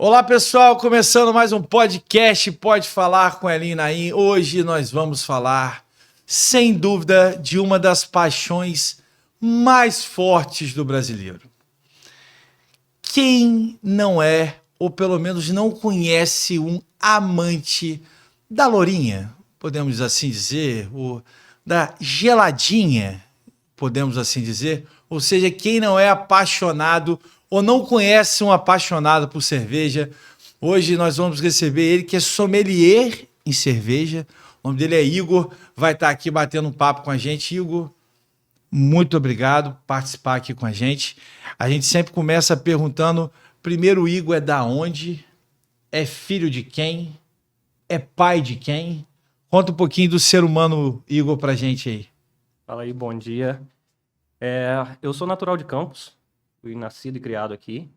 Olá, pessoal, começando mais um podcast Pode Falar com Elinho e Naim. Hoje nós vamos falar, sem dúvida, de uma das paixões mais fortes do brasileiro. Quem não é, ou pelo menos não conhece, um amante da lourinha, podemos assim dizer, ou da geladinha, podemos assim dizer? Ou seja, quem não é apaixonado ou não conhece um apaixonado por cerveja, hoje nós vamos receber ele, que é sommelier em cerveja. O nome dele é Igor, vai estar aqui batendo um papo com a gente. Igor, muito obrigado por participar aqui com a gente. A gente sempre começa perguntando, primeiro, o Igor é da onde? É filho de quem? É pai de quem? Conta um pouquinho do ser humano, Igor, pra gente aí. Fala aí, bom dia. Eu sou natural de Campos, fui nascido e criado aqui.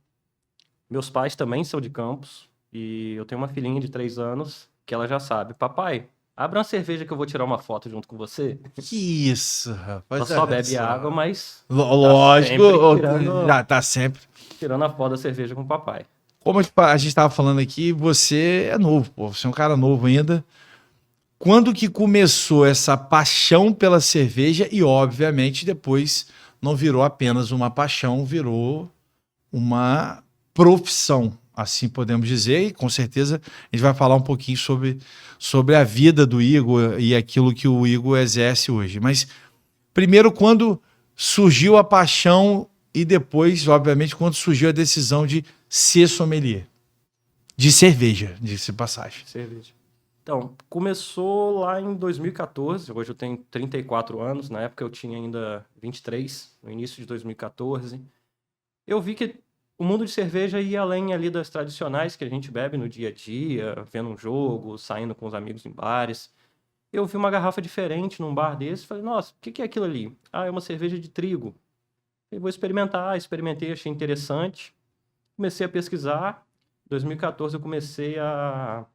Meus pais também são de Campos e eu tenho uma filhinha de 3 anos que ela já sabe. Papai, abra uma cerveja que eu vou tirar uma foto junto com você. Que isso, rapaz. Ela só bebe água, mas Lógico, já tá sempre. tirando a foto da cerveja com o papai. Como a gente estava falando aqui, você é novo, pô, você é um cara novo ainda. Quando que começou essa paixão pela cerveja e, obviamente, depois não virou apenas uma paixão, virou uma profissão, assim podemos dizer, e com certeza a gente vai falar um pouquinho sobre a vida do Igor e aquilo que o Igor exerce hoje. Mas, primeiro, quando surgiu a paixão e depois, obviamente, quando surgiu a decisão de ser sommelier de cerveja, disse passagem. Cerveja. Então, começou lá em 2014, hoje eu tenho 34 anos, na época eu tinha ainda 23, no início de 2014. Eu vi que o mundo de cerveja ia além ali das tradicionais que a gente bebe no dia a dia, vendo um jogo, saindo com os amigos em bares. Eu vi uma garrafa diferente num bar desse e falei, nossa, o que é aquilo ali? Ah, é uma cerveja de trigo. Eu vou experimentar, experimentei, achei interessante. Comecei a pesquisar. Em 2014 eu comecei a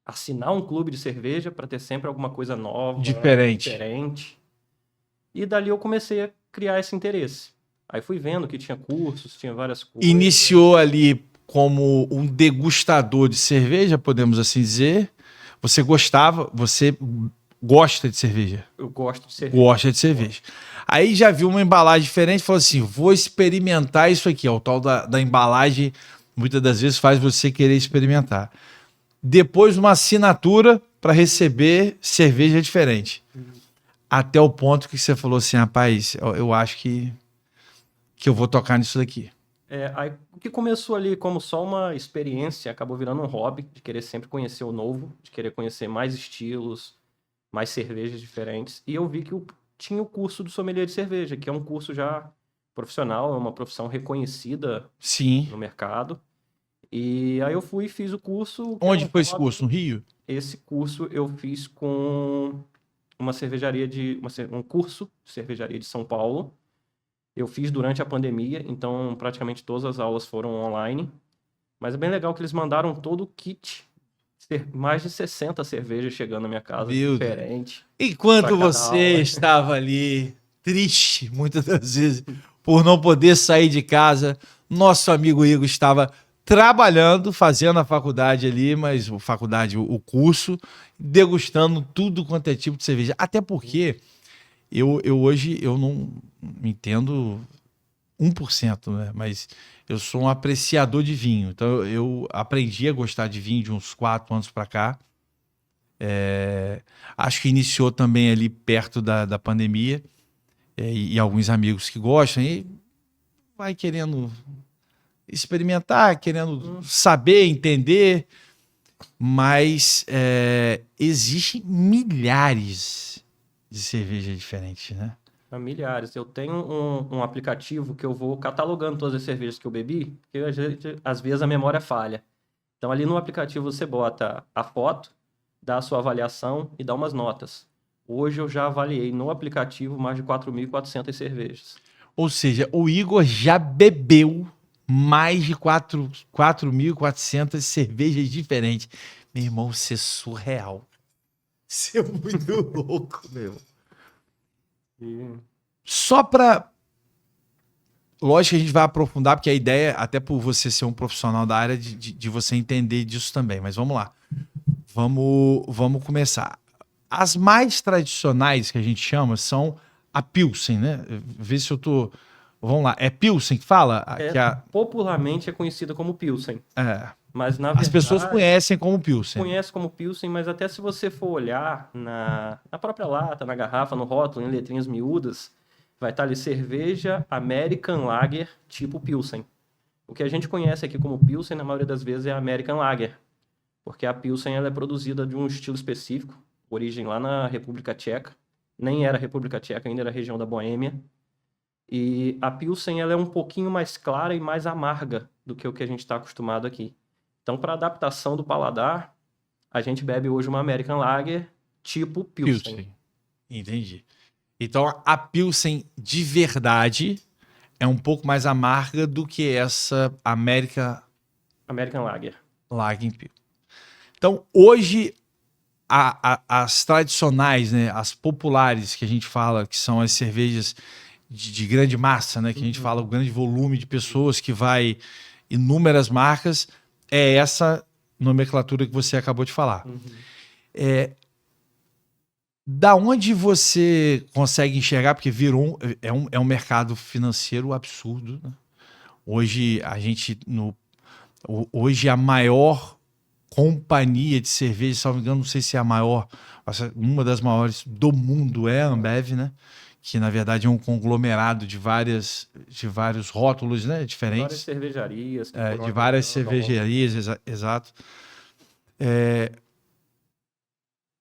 assinar um clube de cerveja para ter sempre alguma coisa nova, diferente. E dali eu comecei a criar esse interesse. Aí fui vendo que tinha cursos, tinha várias coisas. Iniciou ali como um degustador de cerveja, podemos assim dizer. Você gosta de cerveja? Eu gosto de cerveja. Gosta de cerveja. Aí já viu uma embalagem diferente e falou assim, vou experimentar isso aqui. Ó, o tal da embalagem, muitas das vezes, faz você querer experimentar. Depois uma assinatura para receber cerveja diferente. Até o ponto que você falou assim, rapaz, eu acho que eu vou tocar nisso daqui. Aí, o que começou ali como só uma experiência, acabou virando um hobby, de querer sempre conhecer o novo, de querer conhecer mais estilos, mais cervejas diferentes. E eu vi que tinha o curso do sommelier de cerveja, que é um curso já profissional, é uma profissão reconhecida no mercado. E aí eu fui e fiz o curso. Onde foi esse curso? No Rio? Esse curso eu fiz com uma cervejaria um curso de cervejaria de São Paulo. Eu fiz durante a pandemia, então praticamente todas as aulas foram online. Mas é bem legal que eles mandaram todo o kit. Mais de 60 cervejas chegando na minha casa, diferente. Enquanto você estava ali, triste, muitas das vezes, por não poder sair de casa, nosso amigo Igor estava trabalhando, fazendo a faculdade ali, mas o curso, degustando tudo quanto é tipo de cerveja. Até porque eu hoje eu não entendo 1%, né? Mas eu sou um apreciador de vinho. Então eu aprendi a gostar de vinho de uns 4 anos para cá. Acho que iniciou também ali perto da pandemia. E alguns amigos que gostam, e vai querendo experimentar, querendo saber, entender. Mas existem milhares de cervejas diferentes, né? Milhares. Eu tenho um aplicativo que eu vou catalogando todas as cervejas que eu bebi, porque às vezes a memória falha. Então ali no aplicativo você bota a foto, dá a sua avaliação e dá umas notas. Hoje eu já avaliei no aplicativo mais de 4.400 cervejas. Ou seja, o Igor já bebeu mais de 4.400 cervejas diferentes. Meu irmão, isso é surreal. Isso é muito louco, meu. Só para lógico que a gente vai aprofundar, porque a ideia, até por você ser um profissional da área, de você entender disso também. Mas vamos lá. Vamos começar. As mais tradicionais que a gente chama são a Pilsen, né? Vê se eu tô... Vamos lá. É Pilsen que fala? Popularmente é conhecida como Pilsen. Mas, na As verdade, pessoas conhecem como Pilsen. Conhece como Pilsen, mas até se você for olhar na própria lata, na garrafa, no rótulo, em letrinhas miúdas, vai estar ali cerveja American Lager tipo Pilsen. O que a gente conhece aqui como Pilsen, na maioria das vezes, é a American Lager. Porque a Pilsen ela é produzida de um estilo específico, origem lá na República Tcheca. Nem era República Tcheca, ainda era a região da Boêmia. E a Pilsen ela é um pouquinho mais clara e mais amarga do que o que a gente está acostumado aqui. Então, para adaptação do paladar, a gente bebe hoje uma American Lager tipo Pilsen. Entendi. Então, a Pilsen de verdade é um pouco mais amarga do que essa American Lager. Lager. Então, hoje, as tradicionais, né, as populares que a gente fala, que são as cervejas de grande massa, né, que a gente fala o grande volume de pessoas que vai inúmeras marcas, é essa nomenclatura que você acabou de falar. Da onde você consegue enxergar, porque virou é um mercado financeiro absurdo, né? Hoje hoje a maior companhia de cerveja, se não me engano, não sei se é a maior, uma das maiores do mundo é a Ambev, né? Que na verdade é um conglomerado de vários rótulos, né, diferentes. Várias cervejarias. De várias cervejarias, exato.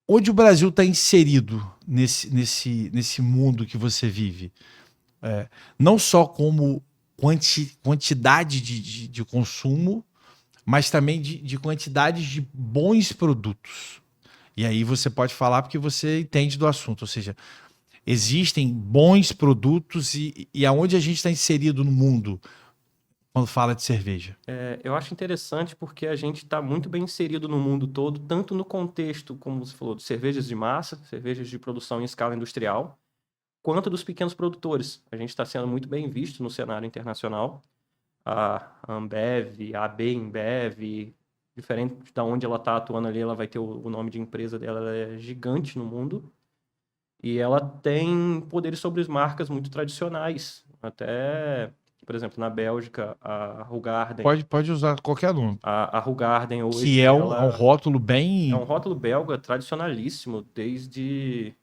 Onde o Brasil está inserido nesse mundo que você vive? Não só como quantidade de consumo, mas também de quantidade de bons produtos. E aí você pode falar porque você entende do assunto, ou seja, existem bons produtos e aonde a gente está inserido no mundo quando fala de cerveja? Eu acho interessante porque a gente está muito bem inserido no mundo todo, tanto no contexto, como você falou, de cervejas de massa, cervejas de produção em escala industrial, quanto dos pequenos produtores. A gente está sendo muito bem visto no cenário internacional. A Ambev, a AB InBev, diferente de onde ela está atuando ali, ela vai ter o nome de empresa dela, ela é gigante no mundo. E ela tem poderes sobre as marcas muito tradicionais. Até, por exemplo, na Bélgica, a Hoegaarden. Pode usar qualquer nome. A Hoegaarden hoje... Que é um rótulo bem... É um rótulo belga tradicionalíssimo, desde...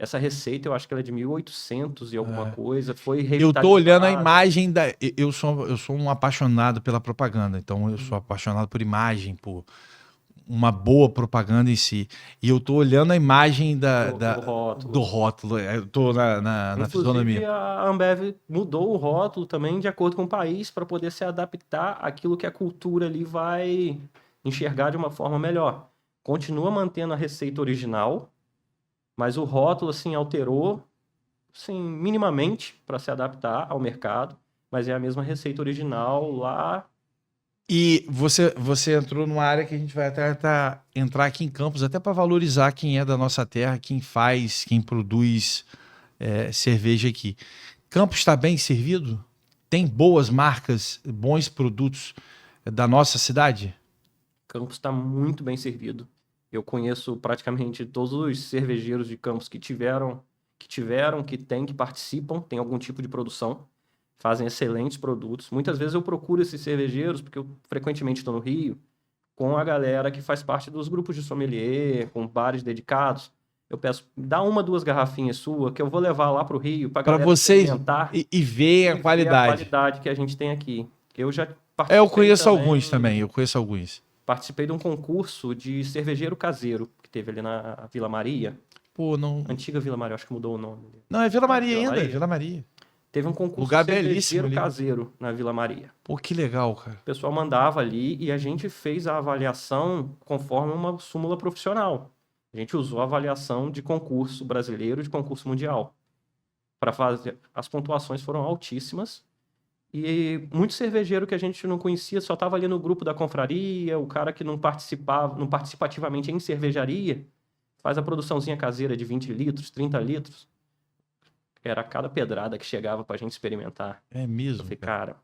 Essa receita, eu acho que ela é de 1800 e alguma coisa, foi revitalizada. Eu tô olhando a imagem da... Eu sou um apaixonado pela propaganda, então eu sou apaixonado por imagem, por uma boa propaganda em si. E eu tô olhando a imagem do rótulo. Eu tô na fisionomia. Inclusive, a Ambev mudou o rótulo também de acordo com o país para poder se adaptar àquilo que a cultura ali vai enxergar de uma forma melhor. Continua mantendo a receita original, mas o rótulo, assim, alterou, assim, minimamente para se adaptar ao mercado, mas é a mesma receita original lá. E você entrou numa área que a gente vai até entrar aqui em Campos, até para valorizar quem é da nossa terra, quem faz, quem produz cerveja aqui. Campos está bem servido? Tem boas marcas, bons produtos da nossa cidade? Campos está muito bem servido. Eu conheço praticamente todos os cervejeiros de Campos que têm, que participam, tem algum tipo de produção, fazem excelentes produtos. Muitas vezes eu procuro esses cervejeiros, porque eu frequentemente estou no Rio, com a galera que faz parte dos grupos de sommelier, com bares dedicados. Eu peço, dá 1, 2 garrafinhas sua, que eu vou levar lá para o Rio, para galera vocês experimentar e ver a qualidade. Ver a qualidade que a gente tem aqui. Eu já eu conheço alguns também, Participei de um concurso de cervejeiro caseiro, que teve ali na Vila Maria. Pô, não... Antiga Vila Maria, acho que mudou o nome. Não, é Vila Maria ainda, Vila Maria. Teve um concurso Lugar de cervejeiro belíssimo caseiro na Vila Maria. Pô, que legal, cara. O pessoal mandava ali e a gente fez a avaliação conforme uma súmula profissional. A gente usou a avaliação de concurso brasileiro e de concurso mundial. Para fazer... As pontuações foram altíssimas. E muito cervejeiro que a gente não conhecia, só estava ali no grupo da confraria, o cara que não participa ativamente em cervejaria, faz a produçãozinha caseira de 20 litros, 30 litros. era cada pedrada que chegava pra gente experimentar. É Eu mesmo, falei, cara. cara,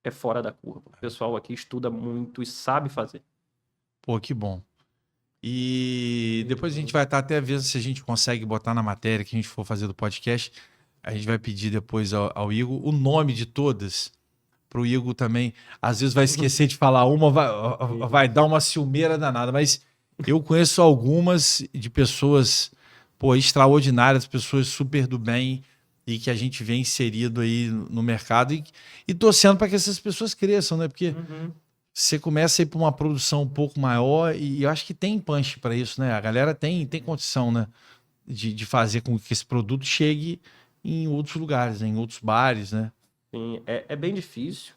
é fora da curva. O pessoal aqui estuda muito e sabe fazer. Pô, que bom. E depois a gente vai estar até vendo se a gente consegue botar na matéria que a gente for fazer do podcast. A gente vai pedir depois ao Igor o nome de todas, para o Igor também. Às vezes vai esquecer de falar uma, vai dar uma ciumeira danada, mas eu conheço algumas de pessoas, pô, extraordinárias, pessoas super do bem e que a gente vê inserido aí no mercado e torcendo para que essas pessoas cresçam, né? Porque você começa a ir para uma produção um pouco maior e eu acho que tem punch para isso, né? A galera tem condição, né? De fazer com que esse produto chegue em outros lugares, né? Em outros bares, né? Sim, é bem difícil.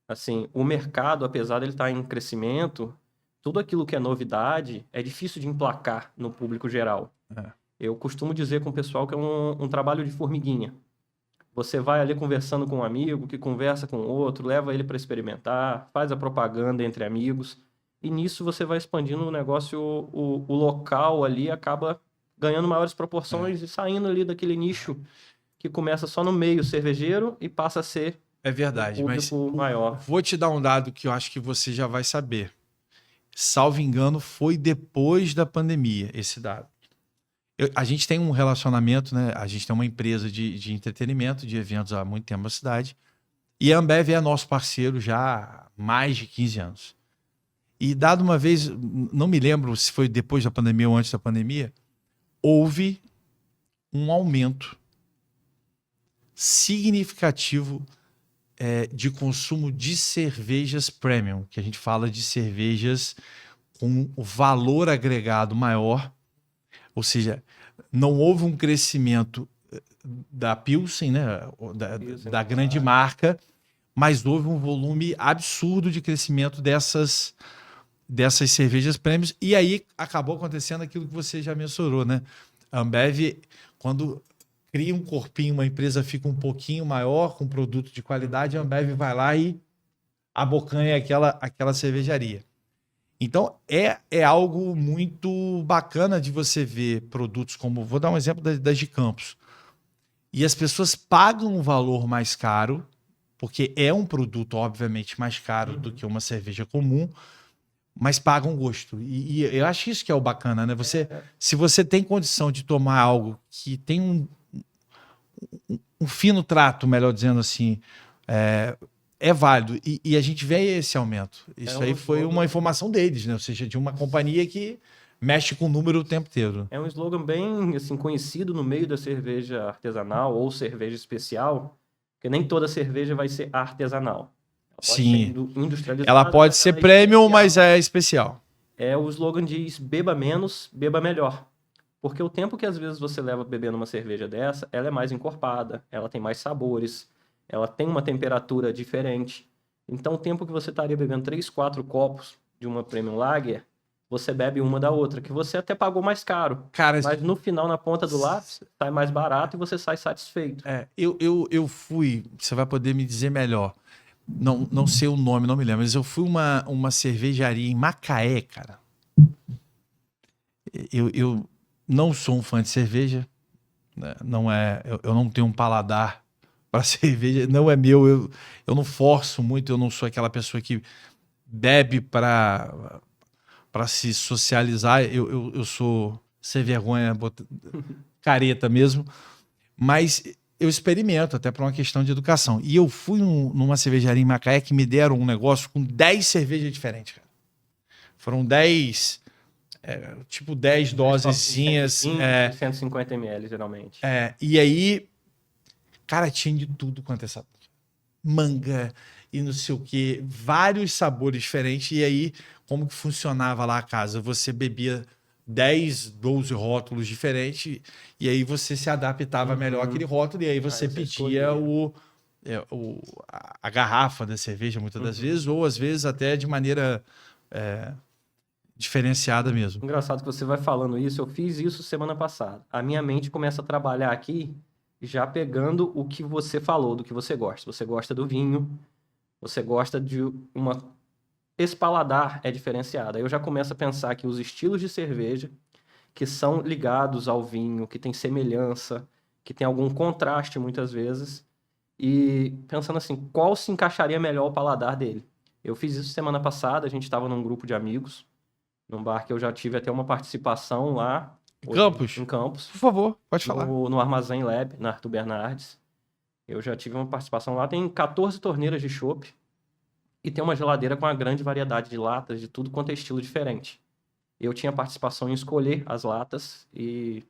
Assim, o mercado, apesar de ele estar em crescimento, tudo aquilo que é novidade é difícil de emplacar no público geral. É. Eu costumo dizer com o pessoal que é um trabalho de formiguinha. Você vai ali conversando com um amigo, que conversa com outro, leva ele para experimentar, faz a propaganda entre amigos, e nisso você vai expandindo o negócio, o local ali acaba ganhando maiores proporções e saindo ali daquele nicho que começa só no meio cervejeiro e passa a ser É um verdade, mas público maior. vou te dar um dado que eu acho que você já vai saber. Salvo engano, foi depois da pandemia esse dado. A gente tem um relacionamento, né? A gente tem uma empresa de entretenimento, de eventos há muito tempo na cidade. E a Ambev é nosso parceiro já há mais de 15 anos. E dado uma vez, não me lembro se foi depois da pandemia ou antes da pandemia, houve um aumento significativo de consumo de cervejas premium, que a gente fala de cervejas com o valor agregado maior, ou seja, não houve um crescimento da Pilsen, né, da grande marca, mas houve um volume absurdo de crescimento dessas cervejas premium, e aí acabou acontecendo aquilo que você já mencionou, né? A Ambev, quando cria um corpinho, uma empresa fica um pouquinho maior, com produto de qualidade, a Ambev vai lá e abocanha aquela cervejaria. Então, é algo muito bacana de você ver produtos como... Vou dar um exemplo das de Campos. E as pessoas pagam um valor mais caro, porque é um produto, obviamente, mais caro do que uma cerveja comum, mas pagam gosto. E eu acho isso que é o bacana, né? Se você tem condição de tomar algo que tem um fino trato, melhor dizendo assim, é válido. E a gente vê esse aumento. Isso aí foi uma informação deles, né? Ou seja, de uma companhia que mexe com o número o tempo inteiro. É um slogan bem assim, conhecido no meio da cerveja artesanal ou cerveja especial, porque nem toda cerveja vai ser artesanal. Ela pode Sim. ser industrializada. Ela pode ser premium, mas é especial. O slogan diz: beba menos, beba melhor. Porque o tempo que às vezes você leva bebendo uma cerveja dessa, ela é mais encorpada, ela tem mais sabores, ela tem uma temperatura diferente. Então, o tempo que você estaria bebendo 3, 4 copos de uma Premium Lager, você bebe uma da outra, que você até pagou mais caro. Cara, mas no final, na ponta do lápis, sai mais barato e você sai satisfeito. Eu fui, você vai poder me dizer melhor. Não sei o nome, não me lembro, mas eu fui uma cervejaria em Macaé, cara. Eu não sou um fã de cerveja, né? Eu não tenho um paladar para cerveja, não é meu, eu não forço muito, eu não sou aquela pessoa que bebe para se socializar, eu sou sem vergonha, careta mesmo, mas eu experimento até por uma questão de educação. E eu fui numa cervejaria em Macaé que me deram um negócio com 10 cervejas diferentes, cara. Foram 10... tipo 10 dosezinhas. 150 ml, geralmente. E aí, cara, tinha de tudo quanto é sabor. Manga e não sei o que, vários sabores diferentes. E aí, como que funcionava lá a casa? Você bebia 10, 12 rótulos diferentes e aí você se adaptava melhor àquele rótulo e aí você pedia a garrafa da cerveja muitas das vezes, ou às vezes até de maneira... diferenciada mesmo. Engraçado que você vai falando isso, eu fiz isso semana passada. A minha mente começa a trabalhar aqui, já pegando o que você falou, do que você gosta. Você gosta do vinho, você gosta de uma... Esse paladar é diferenciado. Aí eu já começo a pensar que os estilos de cerveja que são ligados ao vinho, que tem semelhança, que tem algum contraste muitas vezes, e pensando assim, qual se encaixaria melhor ao paladar dele. Eu fiz isso semana passada, a gente estava num grupo de amigos, num bar que eu já tive até uma participação lá, Campos, em Campos, por favor, pode falar. no Armazém Lab, na Arthur Bernardes. Eu já tive uma participação lá, tem 14 torneiras de chopp e tem uma geladeira com uma grande variedade de latas, de tudo quanto é estilo diferente. Eu tinha participação em escolher as latas e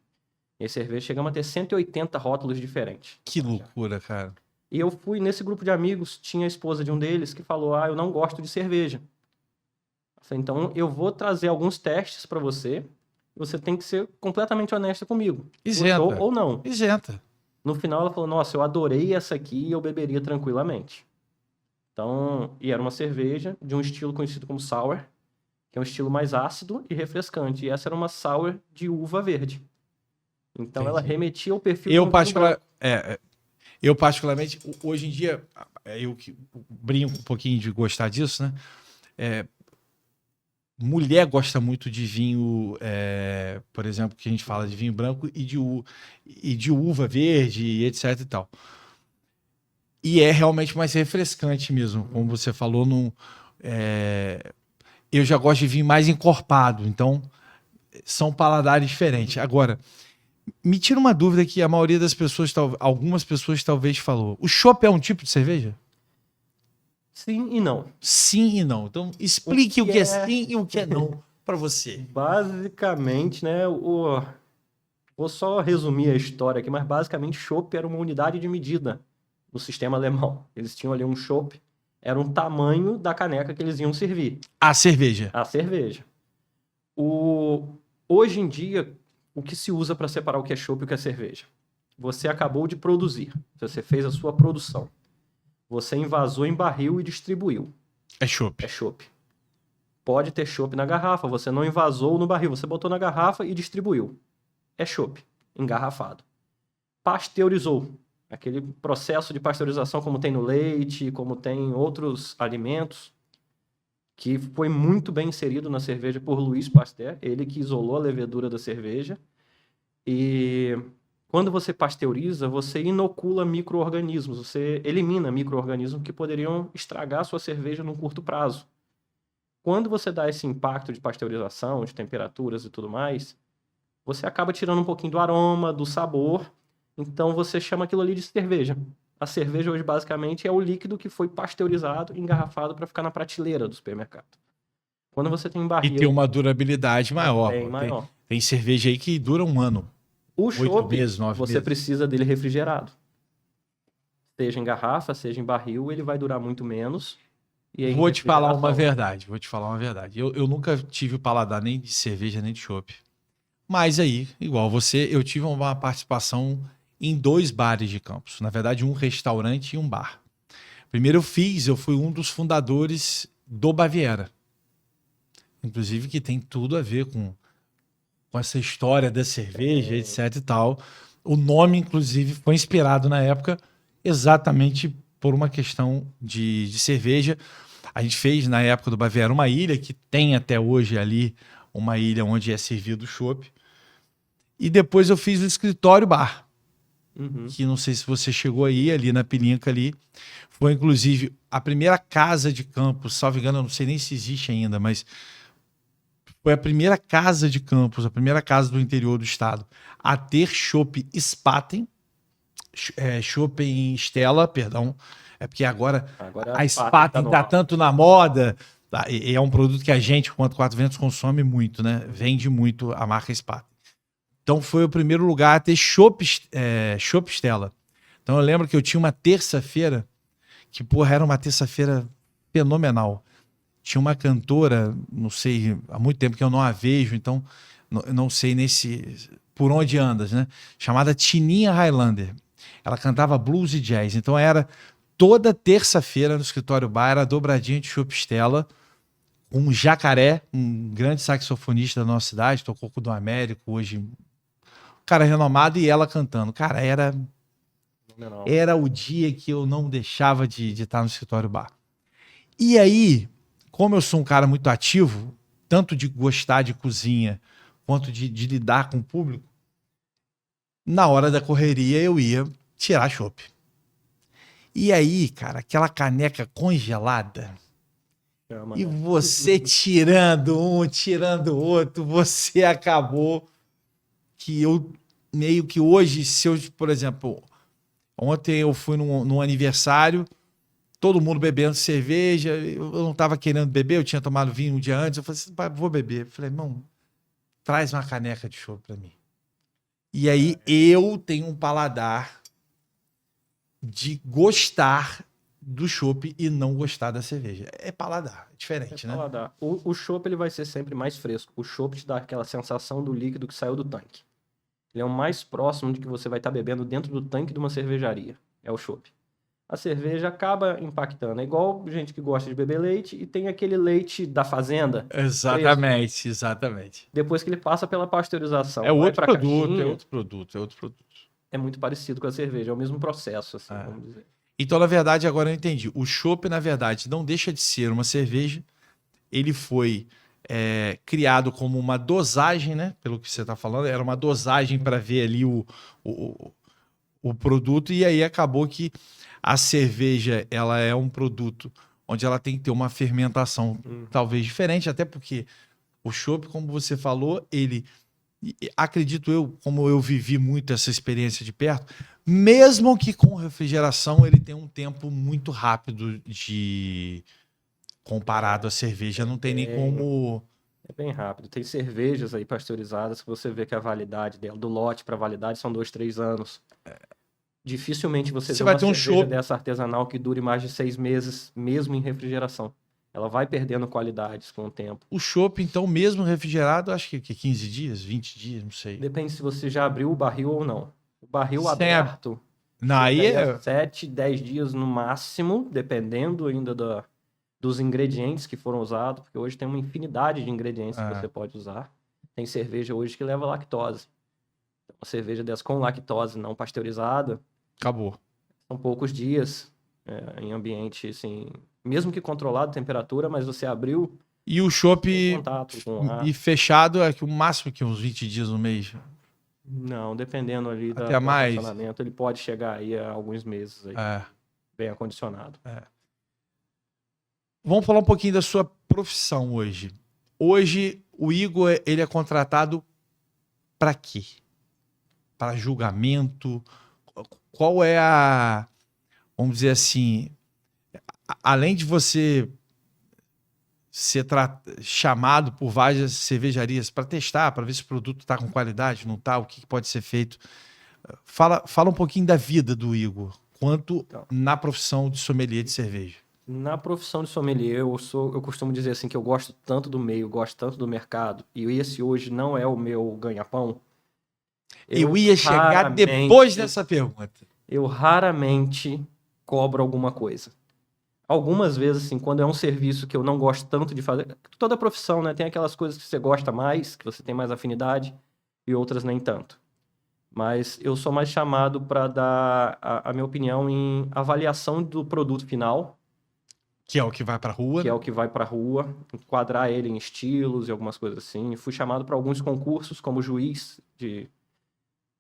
esse cerveja chegamos a ter 180 rótulos diferentes. Que loucura, cara. E eu fui nesse grupo de amigos, tinha a esposa de um deles que falou, eu não gosto de cerveja. Eu falei, então eu vou trazer alguns testes para você, você tem que ser completamente honesta comigo. Isenta. Gostou ou não. Isenta. No final ela falou, nossa, eu adorei essa aqui e eu beberia tranquilamente. Então, e era uma cerveja de um estilo conhecido como sour, que é um estilo mais ácido e refrescante. E essa era uma sour de uva verde. Então ela remetia ao perfil Eu, de um vinho branco. eu particularmente, hoje em dia, eu que brinco um pouquinho de gostar disso, né? Mulher gosta muito de vinho, por exemplo, que a gente fala de vinho branco e de uva verde, e etc e tal. E é realmente mais refrescante mesmo, como você falou. Eu já gosto de vinho mais encorpado, então são paladares diferentes. Agora, me tira uma dúvida que a maioria das pessoas, algumas pessoas talvez falou. O chopp é um tipo de cerveja? Sim e não. Sim e não. Então explique o que é sim e o que é não para você. Basicamente, né, vou só resumir a história aqui, mas basicamente chopp era uma unidade de medida no sistema alemão. Eles tinham ali um chopp, era um tamanho da caneca que eles iam servir. A cerveja. A cerveja. Hoje em dia, o que se usa para separar o que é chopp e o que é cerveja? Você acabou de produzir, você fez a sua produção. Você invasou em barril e distribuiu. É chopp. É chopp. Pode ter chopp na garrafa, você não invasou no barril, você botou na garrafa e distribuiu. É chopp, engarrafado. Pasteurizou. Aquele processo de pasteurização como tem no leite, como tem em outros alimentos, que foi muito bem inserido na cerveja por Louis Pasteur, ele que isolou a levedura da cerveja. E quando você pasteuriza, você inocula micro-organismos, você elimina micro-organismos que poderiam estragar a sua cerveja num curto prazo. Quando você dá esse impacto de pasteurização, de temperaturas e tudo mais, você acaba tirando um pouquinho do aroma, do sabor, então você chama aquilo ali de cerveja. A cerveja hoje basicamente é o líquido que foi pasteurizado, engarrafado para ficar na prateleira do supermercado. Quando você tem barril... E tem uma durabilidade maior. Bem maior. Tem cerveja aí que dura um ano. O 8 chopp, meses, 9 você meses. precisa dele refrigerado. Seja em garrafa, seja em barril, ele vai durar muito menos. E aí, Vou te falar uma verdade. Eu nunca tive o paladar nem de cerveja, nem de chopp. Mas aí, igual você, eu tive uma participação em 2 bares de Campos. Na verdade, um restaurante e um bar. Primeiro eu fui um dos fundadores do Baviera. Inclusive que tem tudo a ver com essa história da cerveja, etc e tal. O nome, inclusive, foi inspirado na época exatamente por uma questão de cerveja. A gente fez, na época do Baviera, uma ilha que tem até hoje ali uma ilha onde é servido o chopp. E depois eu fiz o escritório bar, que não sei se você chegou aí, ali na Pilinca ali. Foi, inclusive, a primeira casa de Campos, salvo engano, eu não sei nem se existe ainda, mas foi a primeira casa de Campos, a primeira casa do interior do estado a ter chopp Spaten, chopp em Stella, perdão. É porque agora a Spaten tá tanto na moda, tá? E é um produto que a gente, quanto Quatro Ventos, consome muito, né? Vende muito a marca Spaten. Então foi o primeiro lugar a ter chopp Stella. Então eu lembro que eu tinha uma terça-feira, que porra, era uma terça-feira fenomenal. Tinha uma cantora, não sei, há muito tempo que eu não a vejo, então não sei por onde andas, né? Chamada Tininha Highlander. Ela cantava blues e jazz, então era toda terça-feira no escritório bar, era dobradinha de chopp Stella, um Jacaré, um grande saxofonista da nossa cidade, tocou com o do Américo, hoje um cara renomado, e ela cantando. Cara, era o dia que eu não deixava de estar no escritório bar. E aí, como eu sou um cara muito ativo, tanto de gostar de cozinha, quanto de lidar com o público, na hora da correria eu ia tirar chopp. E aí, cara, aquela caneca congelada, e você tirando um, tirando o outro, você acabou que eu meio que hoje, se eu, por exemplo, ontem eu fui num aniversário, todo mundo bebendo cerveja, eu não estava querendo beber, eu tinha tomado vinho um dia antes, eu falei assim, vou beber. Eu falei, irmão, traz uma caneca de chopp para mim. E aí eu tenho um paladar de gostar do chopp e não gostar da cerveja. É paladar, é diferente, né? Paladar. O chopp ele vai ser sempre mais fresco. O chopp te dá aquela sensação do líquido que saiu do tanque. Ele é o mais próximo de que você vai estar bebendo dentro do tanque de uma cervejaria. É o chopp. A cerveja acaba impactando. É igual gente que gosta de beber leite e tem aquele leite da fazenda. Exatamente, fresco. exatamente. Depois que ele passa pela pasteurização. É outro produto, caixinha, é outro produto, é outro produto. É muito parecido com a cerveja, é o mesmo processo, assim, vamos dizer. Então, na verdade, agora eu entendi. O chopp, na verdade, não deixa de ser uma cerveja. Ele foi criado como uma dosagem, né? Pelo que você está falando, era uma dosagem para ver ali o produto. E aí acabou que a cerveja ela é um produto onde ela tem que ter uma fermentação talvez diferente, até porque o chopp, como você falou, ele, acredito eu, como eu vivi muito essa experiência de perto, mesmo que com refrigeração, ele tem um tempo muito rápido de comparado à cerveja, não tem nem como... É bem rápido. Tem cervejas aí pasteurizadas que você vê que a validade dela, do lote para validade, são 2, 3 anos. Dificilmente você vê vai uma ter um cerveja chopp dessa artesanal que dure mais de 6 meses, mesmo em refrigeração. Ela vai perdendo qualidades com o tempo. O chopp, então, mesmo refrigerado, acho que 15 dias, 20 dias, não sei. Depende se você já abriu o barril ou não. O barril Sem aberto, Não, aí chega a 7, 10 dias no máximo, dependendo ainda dos ingredientes que foram usados, porque hoje tem uma infinidade de ingredientes que você pode usar. Tem cerveja hoje que leva lactose. Uma cerveja dessa com lactose não pasteurizada, acabou. são poucos dias em ambiente, assim, mesmo que controlado a temperatura, mas você abriu E o chopp em contato com ar. e fechado é que o máximo que uns 20 dias no mês. Não, dependendo ali Até do mais. funcionamento, ele pode chegar aí a alguns meses aí, bem acondicionado. Vamos falar um pouquinho da sua profissão hoje. Hoje, o Igor, ele é contratado para quê? Para julgamento? Qual é a... Vamos dizer assim... Além de você ser chamado por várias cervejarias para testar, para ver se o produto está com qualidade, não está, o que pode ser feito. Fala um pouquinho da vida do Igor, quanto na profissão de sommelier de cerveja. Na profissão de sommelier, eu costumo dizer assim que eu gosto tanto do meio, gosto tanto do mercado, e esse hoje não é o meu ganha-pão. Eu ia chegar depois dessa pergunta. Eu raramente cobro alguma coisa. Algumas vezes, assim, quando é um serviço que eu não gosto tanto de fazer... Toda profissão, né? Tem aquelas coisas que você gosta mais, que você tem mais afinidade, e outras nem tanto. Mas eu sou mais chamado para dar a minha opinião em avaliação do produto final. Que é o que vai para a rua. Que é o que vai para a rua. Enquadrar ele em estilos e algumas coisas assim. Fui chamado para alguns concursos como juiz de...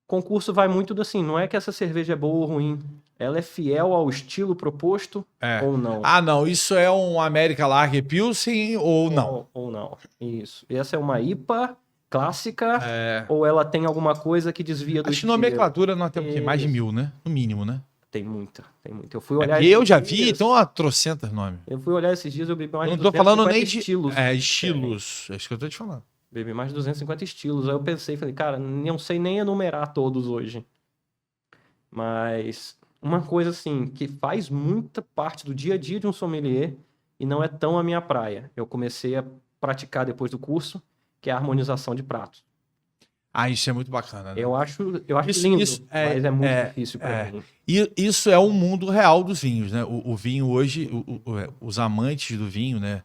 Concurso vai muito do assim, não é que essa cerveja é boa ou ruim. Ela é fiel ao estilo proposto ou não. Ah, não. Isso é um América Lager Pilsen ou não? Ou não. Isso. Essa é uma IPA clássica ou ela tem alguma coisa que desvia do estilo? Acho que nomenclatura nós temos mais de 1000, né? No mínimo, né? Tem muita. Eu fui olhar eu já vi, então há trocentas nomes. Eu fui olhar esses dias, eu bebi mais de 250 falando nem estilos. Estilos. É isso que eu tô te falando. Bebi mais de 250 estilos. Aí eu pensei, falei, cara, não sei nem enumerar todos hoje. Mas uma coisa assim, que faz muita parte do dia a dia de um sommelier e não é tão a minha praia. Eu comecei a praticar depois do curso, que é a harmonização de pratos. Isso é muito bacana. Né? Eu acho lindo, mas é muito difícil para mim. E isso é um mundo real dos vinhos, né? O vinho hoje, os amantes do vinho, né?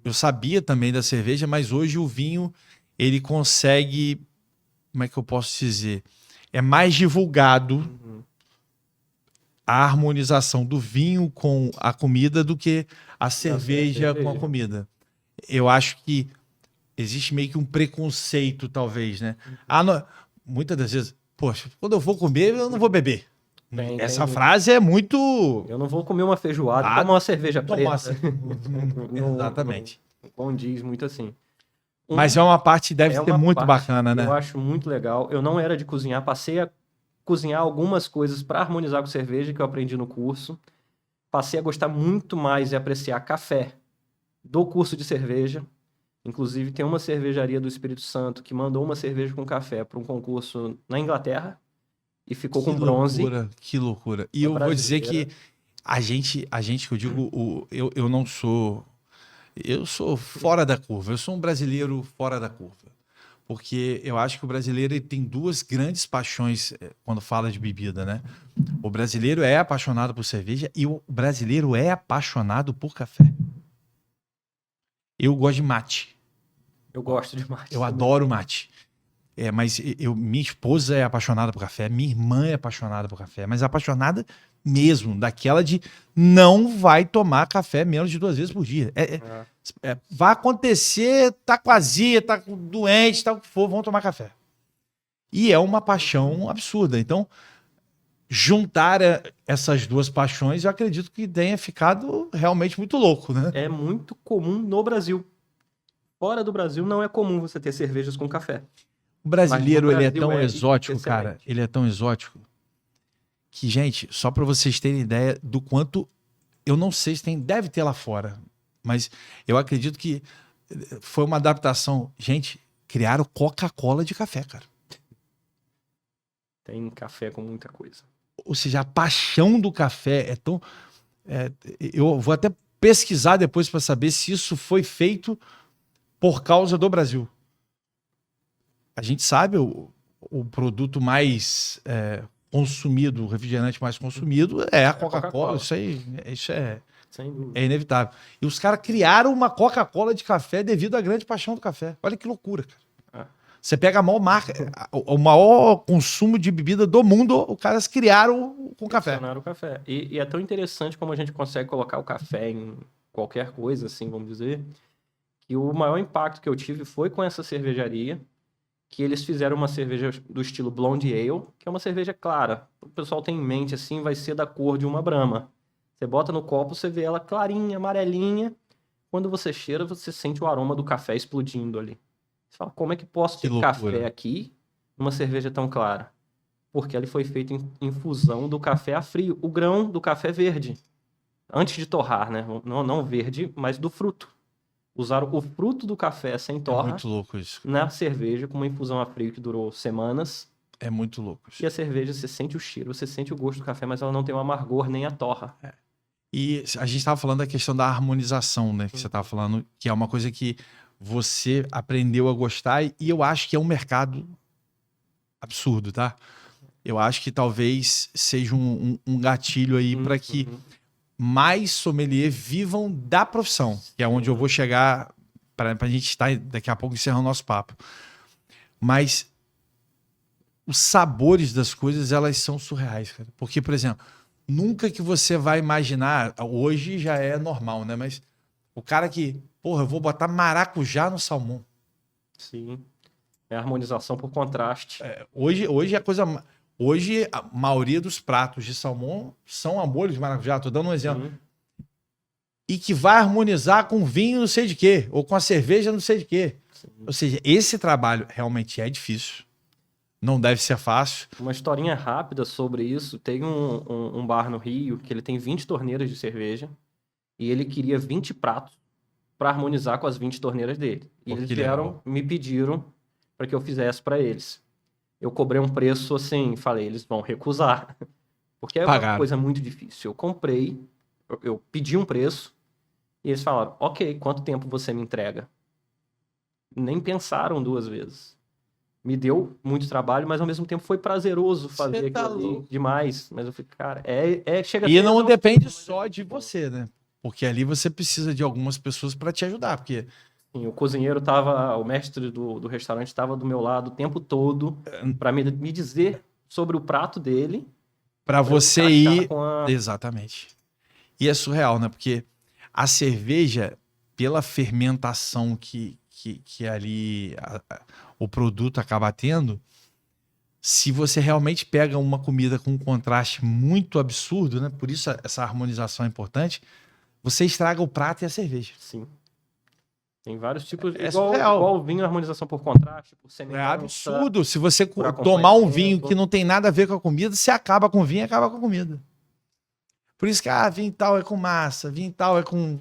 Eu sabia também da cerveja, mas hoje o vinho, ele consegue, como é que eu posso dizer? É mais divulgado a harmonização do vinho com a comida do que a cerveja com a comida. Eu acho que existe meio que um preconceito, talvez, né? muitas das vezes, poxa, quando eu vou comer, eu não vou beber. Essa Tem. frase é muito... Eu não vou comer uma feijoada e Ah, tomar uma cerveja preta. Exatamente. Não diz muito assim. Mas é uma parte, deve ser uma muito parte bacana, que né? eu acho muito legal. Eu não era de cozinhar, passei a cozinhar algumas coisas para harmonizar com cerveja que eu aprendi no curso. Passei a gostar muito mais e apreciar café do curso de cerveja. Inclusive, tem uma cervejaria do Espírito Santo que mandou uma cerveja com café para um concurso na Inglaterra e ficou com bronze. Que loucura. E Uma eu vou dizer brasileira. que a gente que eu digo, eu não sou... Eu sou fora da curva. Eu sou um brasileiro fora da curva. Porque eu acho que o brasileiro ele tem duas grandes paixões quando fala de bebida, né? O brasileiro é apaixonado por cerveja e o brasileiro é apaixonado por café. Eu gosto de mate. Eu gosto de mate. Eu adoro mate. Mas minha esposa é apaixonada por café, minha irmã é apaixonada por café, mas apaixonada mesmo, daquela de não vai tomar café menos de 2 vezes por dia. Vai acontecer, tá com azia, tá doente, tá o que for, vão tomar café. E é uma paixão absurda. Então, juntar essas duas paixões, eu acredito que tenha ficado realmente muito louco, né? É muito comum no Brasil. Fora do Brasil, não é comum você ter cervejas com café. O brasileiro, Mas no ele é Brasil tão exótico, excelente. cara. Ele é tão exótico que, gente, só para vocês terem ideia do quanto... Eu não sei se deve ter lá fora, mas eu acredito que foi uma adaptação. Gente, criaram Coca-Cola de café, cara. Tem café com muita coisa. Ou seja, a paixão do café é tão... eu vou até pesquisar depois para saber se isso foi feito por causa do Brasil. A gente sabe o produto mais consumido, o refrigerante mais consumido é a Coca-Cola. Isso é inevitável. E os caras criaram uma Coca-Cola de café devido à grande paixão do café. Olha que loucura, cara. Você pega a maior marca, o maior consumo de bebida do mundo, os caras criaram com café. O café. E é tão interessante como a gente consegue colocar o café em qualquer coisa, assim, vamos dizer, que o maior impacto que eu tive foi com essa cervejaria, que eles fizeram uma cerveja do estilo Blonde Ale, que é uma cerveja clara. O pessoal tem em mente, assim, vai ser da cor de uma Brahma. Você bota no copo, você vê ela clarinha, amarelinha. Quando você cheira, você sente o aroma do café explodindo ali. Você fala, como é que posso ter café aqui numa cerveja tão clara? Porque ele foi feito em infusão do café a frio. O grão do café verde. Antes de torrar, né? Não verde, mas do fruto. Usaram o fruto do café sem torra. É muito louco isso. Na cerveja, com uma infusão a frio que durou semanas. É muito louco isso. E a cerveja, você sente o cheiro, você sente o gosto do café, mas ela não tem o amargor nem a torra. E a gente estava falando da questão da harmonização, né? Que você estava falando, que é uma coisa que você aprendeu a gostar e eu acho que é um mercado absurdo, tá? Eu acho que talvez seja um gatilho aí para que mais sommelier vivam da profissão, que é onde eu vou chegar para a gente estar daqui a pouco encerrando o nosso papo. Mas os sabores das coisas, elas são surreais, cara. Porque, por exemplo, nunca que você vai imaginar, hoje já é normal, né? Mas o cara que, porra, eu vou botar maracujá no salmão. Sim. É harmonização por contraste. Hoje a coisa... Hoje, a maioria dos pratos de salmão são a molho de maracujá. Tô dando um exemplo. E que vai harmonizar com vinho não sei de quê, ou com a cerveja não sei de quê. Ou seja, esse trabalho realmente é difícil. Não deve ser fácil. Uma historinha rápida sobre isso. Tem um bar no Rio que ele tem 20 torneiras de cerveja e ele queria 20 pratos para harmonizar com as 20 torneiras dele. E eles me pediram para que eu fizesse para eles. Eu cobrei um preço assim, falei, eles vão recusar. Porque é uma coisa muito difícil. Eu comprei, eu pedi um preço e eles falaram, ok, quanto tempo você me entrega? Nem pensaram 2 vezes. Me deu muito trabalho, mas ao mesmo tempo foi prazeroso fazer aquilo demais. Mas eu falei, cara, chega a ser... E não depende só de você, né? Porque ali você precisa de algumas pessoas para te ajudar, porque... Sim, o cozinheiro tava, o mestre do restaurante estava do meu lado o tempo todo para me dizer sobre o prato dele. Para você ir... Exatamente. E é surreal, né? Porque a cerveja, pela fermentação que ali o produto acaba tendo, se você realmente pega uma comida com um contraste muito absurdo, né? Por isso essa harmonização é importante, você estraga o prato e a cerveja. Sim. Tem vários tipos, É igual surreal. o vinho, harmonização por contraste, por É semelhança. absurdo. Se você por tomar um acompanhamento. vinho que não tem nada a ver com a comida, você acaba com o vinho e acaba com a comida. Por isso que vinho tal é com massa, vinho tal é com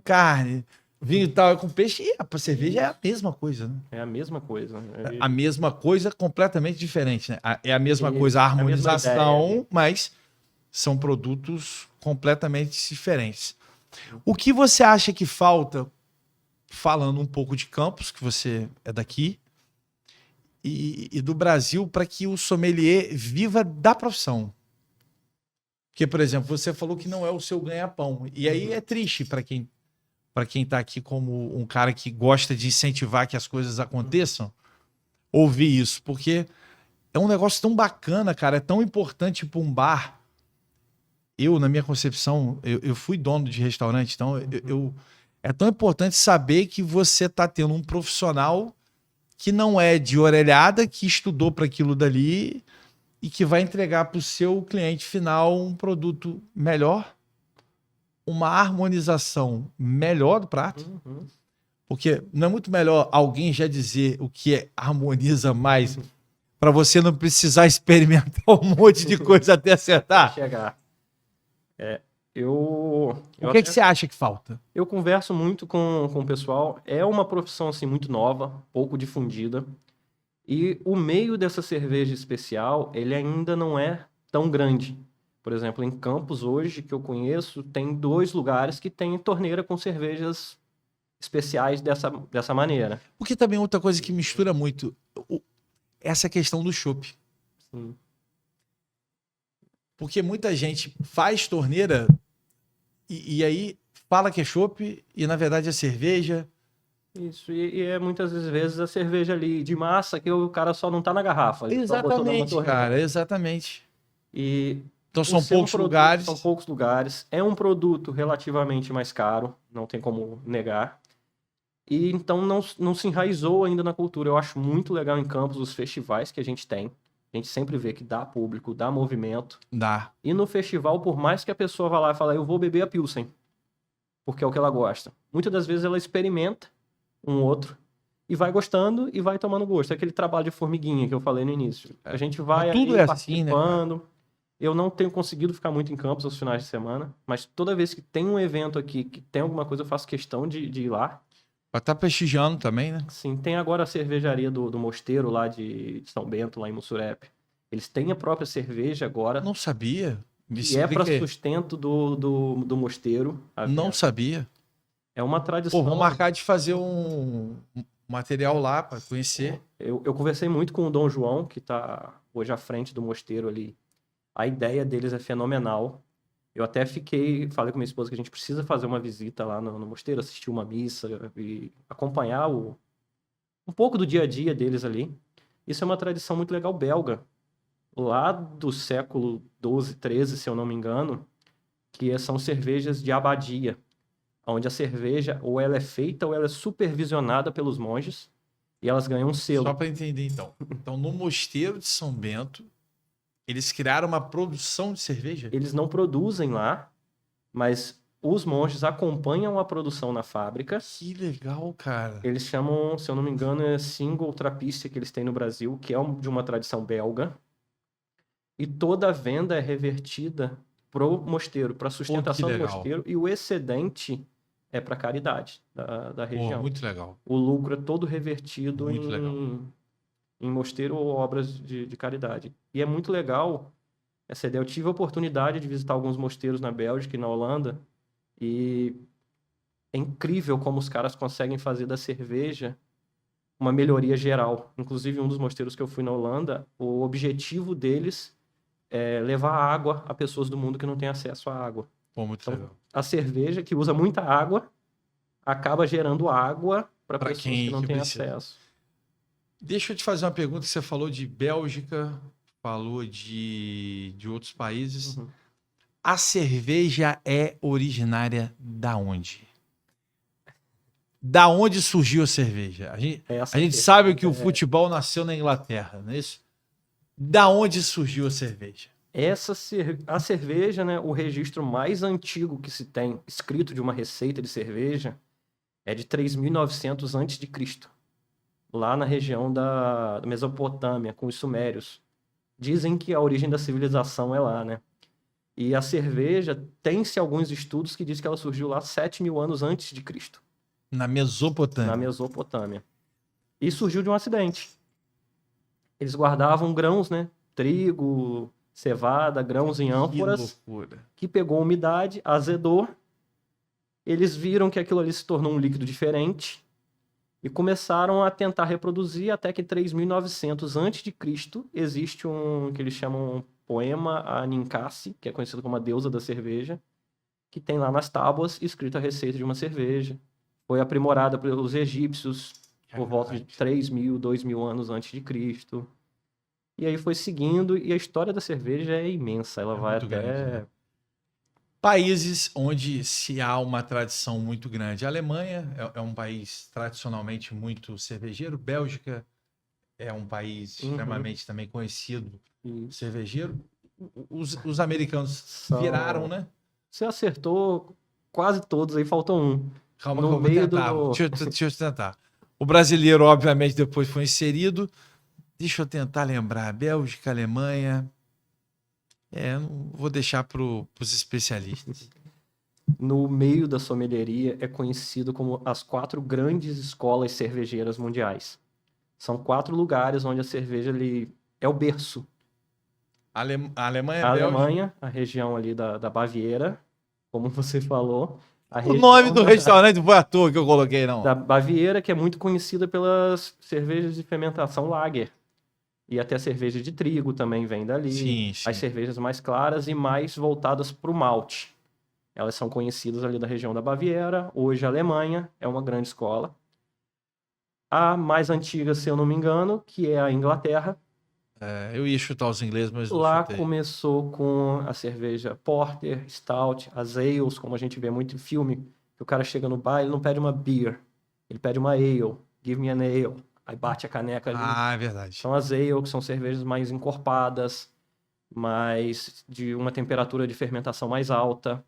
carne, vinho tal é com peixe. E a cerveja é a mesma coisa, né? É a mesma coisa. A mesma coisa, completamente diferente, né? É a mesma Isso, coisa, a é a mesma harmonização, ideia. mas são produtos completamente diferentes. O que você acha que falta, falando um pouco de Campos, que você é daqui, e do Brasil, para que o sommelier viva da profissão? Porque, por exemplo, você falou que não é o seu ganha-pão. E aí é triste para quem está aqui como um cara que gosta de incentivar que as coisas aconteçam, ouvir isso. Porque é um negócio tão bacana, cara. É tão importante para um bar. Eu, na minha concepção, eu fui dono de restaurante, então é tão importante saber que você está tendo um profissional que não é de orelhada, que estudou para aquilo dali e que vai entregar para o seu cliente final um produto melhor, uma harmonização melhor do prato. Porque não é muito melhor alguém já dizer o que harmoniza mais para você não precisar experimentar um monte de coisa até acertar? Chegar. O que você acha que falta? Eu converso muito com o pessoal. É uma profissão assim, muito nova, pouco difundida. E o meio dessa cerveja especial, ele ainda não é tão grande. Por exemplo, em Campos, hoje, que eu conheço, tem 2 lugares que tem torneira com cervejas especiais dessa maneira. Porque também outra coisa que mistura muito, essa questão do chopp. Sim. Porque muita gente faz torneira e aí fala que é chopp e na verdade é cerveja. Isso, e é muitas vezes a cerveja ali de massa que o cara só não tá na garrafa. Ele só botou na Exatamente, torneira. cara, exatamente. E Então são por ser poucos produto- lugares. São poucos lugares. É um produto relativamente mais caro, não tem como negar. E então não se enraizou ainda na cultura. Eu acho muito legal em Campos os festivais que a gente tem. A gente sempre vê que dá público, dá movimento. Dá. E no festival, por mais que a pessoa vá lá e fale, eu vou beber a Pilsen, porque é o que ela gosta. Muitas das vezes ela experimenta um outro e vai gostando e vai tomando gosto. É aquele trabalho de formiguinha que eu falei no início. A gente vai Mas tudo ali é assim, né, cara? participando. Eu não tenho conseguido ficar muito em Campos aos finais de semana, mas toda vez que tem um evento aqui, que tem alguma coisa, eu faço questão de ir lá. Vai estar prestigiando também, né? Sim, tem agora a cervejaria do Mosteiro lá de São Bento, lá em Mussurepe. Eles têm a própria cerveja agora, Não sabia. Me e é para explica aí. sustento do Mosteiro. a Não venda. sabia. É uma tradição. Pô, vamos marcar de fazer um material lá para conhecer. Eu conversei muito com o Dom João, que está hoje à frente do Mosteiro ali. A ideia deles é fenomenal. Eu até falei com minha esposa que a gente precisa fazer uma visita lá no mosteiro, assistir uma missa e acompanhar um pouco do dia a dia deles ali. Isso é uma tradição muito legal belga, lá do século XII, XIII, se eu não me engano, que são cervejas de abadia, onde a cerveja ou ela é feita ou ela é supervisionada pelos monges e elas ganham um selo. Só para entender, então. Então, no Mosteiro de São Bento, eles criaram uma produção de cerveja? Eles não produzem lá, mas os monges acompanham a produção na fábrica. Que legal, cara. Eles chamam, se eu não me engano, é single trapista que eles têm no Brasil, que é de uma tradição belga. E toda a venda é revertida pro mosteiro, para sustentação do legal. mosteiro, e o excedente é para caridade da região. Pô, muito legal. O lucro é todo revertido Muito legal. em mosteiro ou obras de caridade. E é muito legal essa ideia. Eu tive a oportunidade de visitar alguns mosteiros na Bélgica e na Holanda, e é incrível como os caras conseguem fazer da cerveja uma melhoria geral. Inclusive, um dos mosteiros que eu fui na Holanda, o objetivo deles é levar água a pessoas do mundo que não têm acesso à água. Pô, muito Então, legal. a cerveja, que usa muita água, acaba gerando água para Pra pessoas quem que não que têm precisa. acesso. Deixa eu te fazer uma pergunta. Você falou de Bélgica, falou de outros países. Uhum. A cerveja é originária da onde? Da onde surgiu a cerveja? A gente Essa sabe que o futebol nasceu na Inglaterra, não é isso? Da onde surgiu a cerveja? A cerveja, né, o registro mais antigo que se tem escrito de uma receita de cerveja é de 3.900 a.C., lá na região da Mesopotâmia, com os sumérios. Dizem que a origem da civilização é lá, né? E a cerveja, tem-se alguns estudos que dizem que ela surgiu lá 7.000 anos antes de Cristo, Na na Mesopotâmia. Mesopotâmia. E surgiu de um acidente. Eles guardavam grãos, né? Trigo, cevada, grãos em Que ânforas, loucura. que pegou umidade, azedou. Eles viram que aquilo ali se tornou um líquido diferente e começaram a tentar reproduzir até que em 3.900 a.C. existe um que eles chamam poema a Ninkasi, que é conhecido como a deusa da cerveja, que tem lá nas tábuas escrita a receita de uma cerveja. Foi aprimorada pelos egípcios por volta de 3.000, 2.000 anos antes de Cristo. E aí foi seguindo, e a história da cerveja é imensa. Ela vai muito até... grande, né? Países onde se há uma tradição muito grande. A Alemanha é um país tradicionalmente muito cervejeiro. Bélgica é um país extremamente também conhecido cervejeiro. Os americanos viraram, né? Você acertou quase todos, aí faltou um. Calma No que eu vou meio tentar. do- Deixa eu tentar. O brasileiro, obviamente, depois foi inserido. Deixa eu tentar lembrar. Bélgica, Alemanha. Não vou deixar para os especialistas. No meio da sommelieria é conhecido como as 4 grandes escolas cervejeiras mundiais. São 4 lugares onde a cerveja ali é o berço. A Alemanha, A Bélgica. Alemanha, a região ali da Baviera, como você falou. A O região nome do restaurante não foi à toa que eu coloquei, não. da Baviera, que é muito conhecida pelas cervejas de fermentação lager. E até cerveja de trigo também vem dali. Sim, sim. As cervejas mais claras e mais voltadas para o malte. Elas são conhecidas ali da região da Baviera. Hoje a Alemanha é uma grande escola. A mais antiga, se eu não me engano, que é a Inglaterra. Eu ia chutar os ingleses, mas não Lá chutei. começou com a cerveja Porter, Stout, as ales, como a gente vê muito em filme, que o cara chega no bar, ele não pede uma beer, ele pede uma ale, give me an ale, aí bate a caneca ali. Ah, é verdade. São as ale, que são cervejas mais encorpadas, mais de uma temperatura de fermentação mais alta,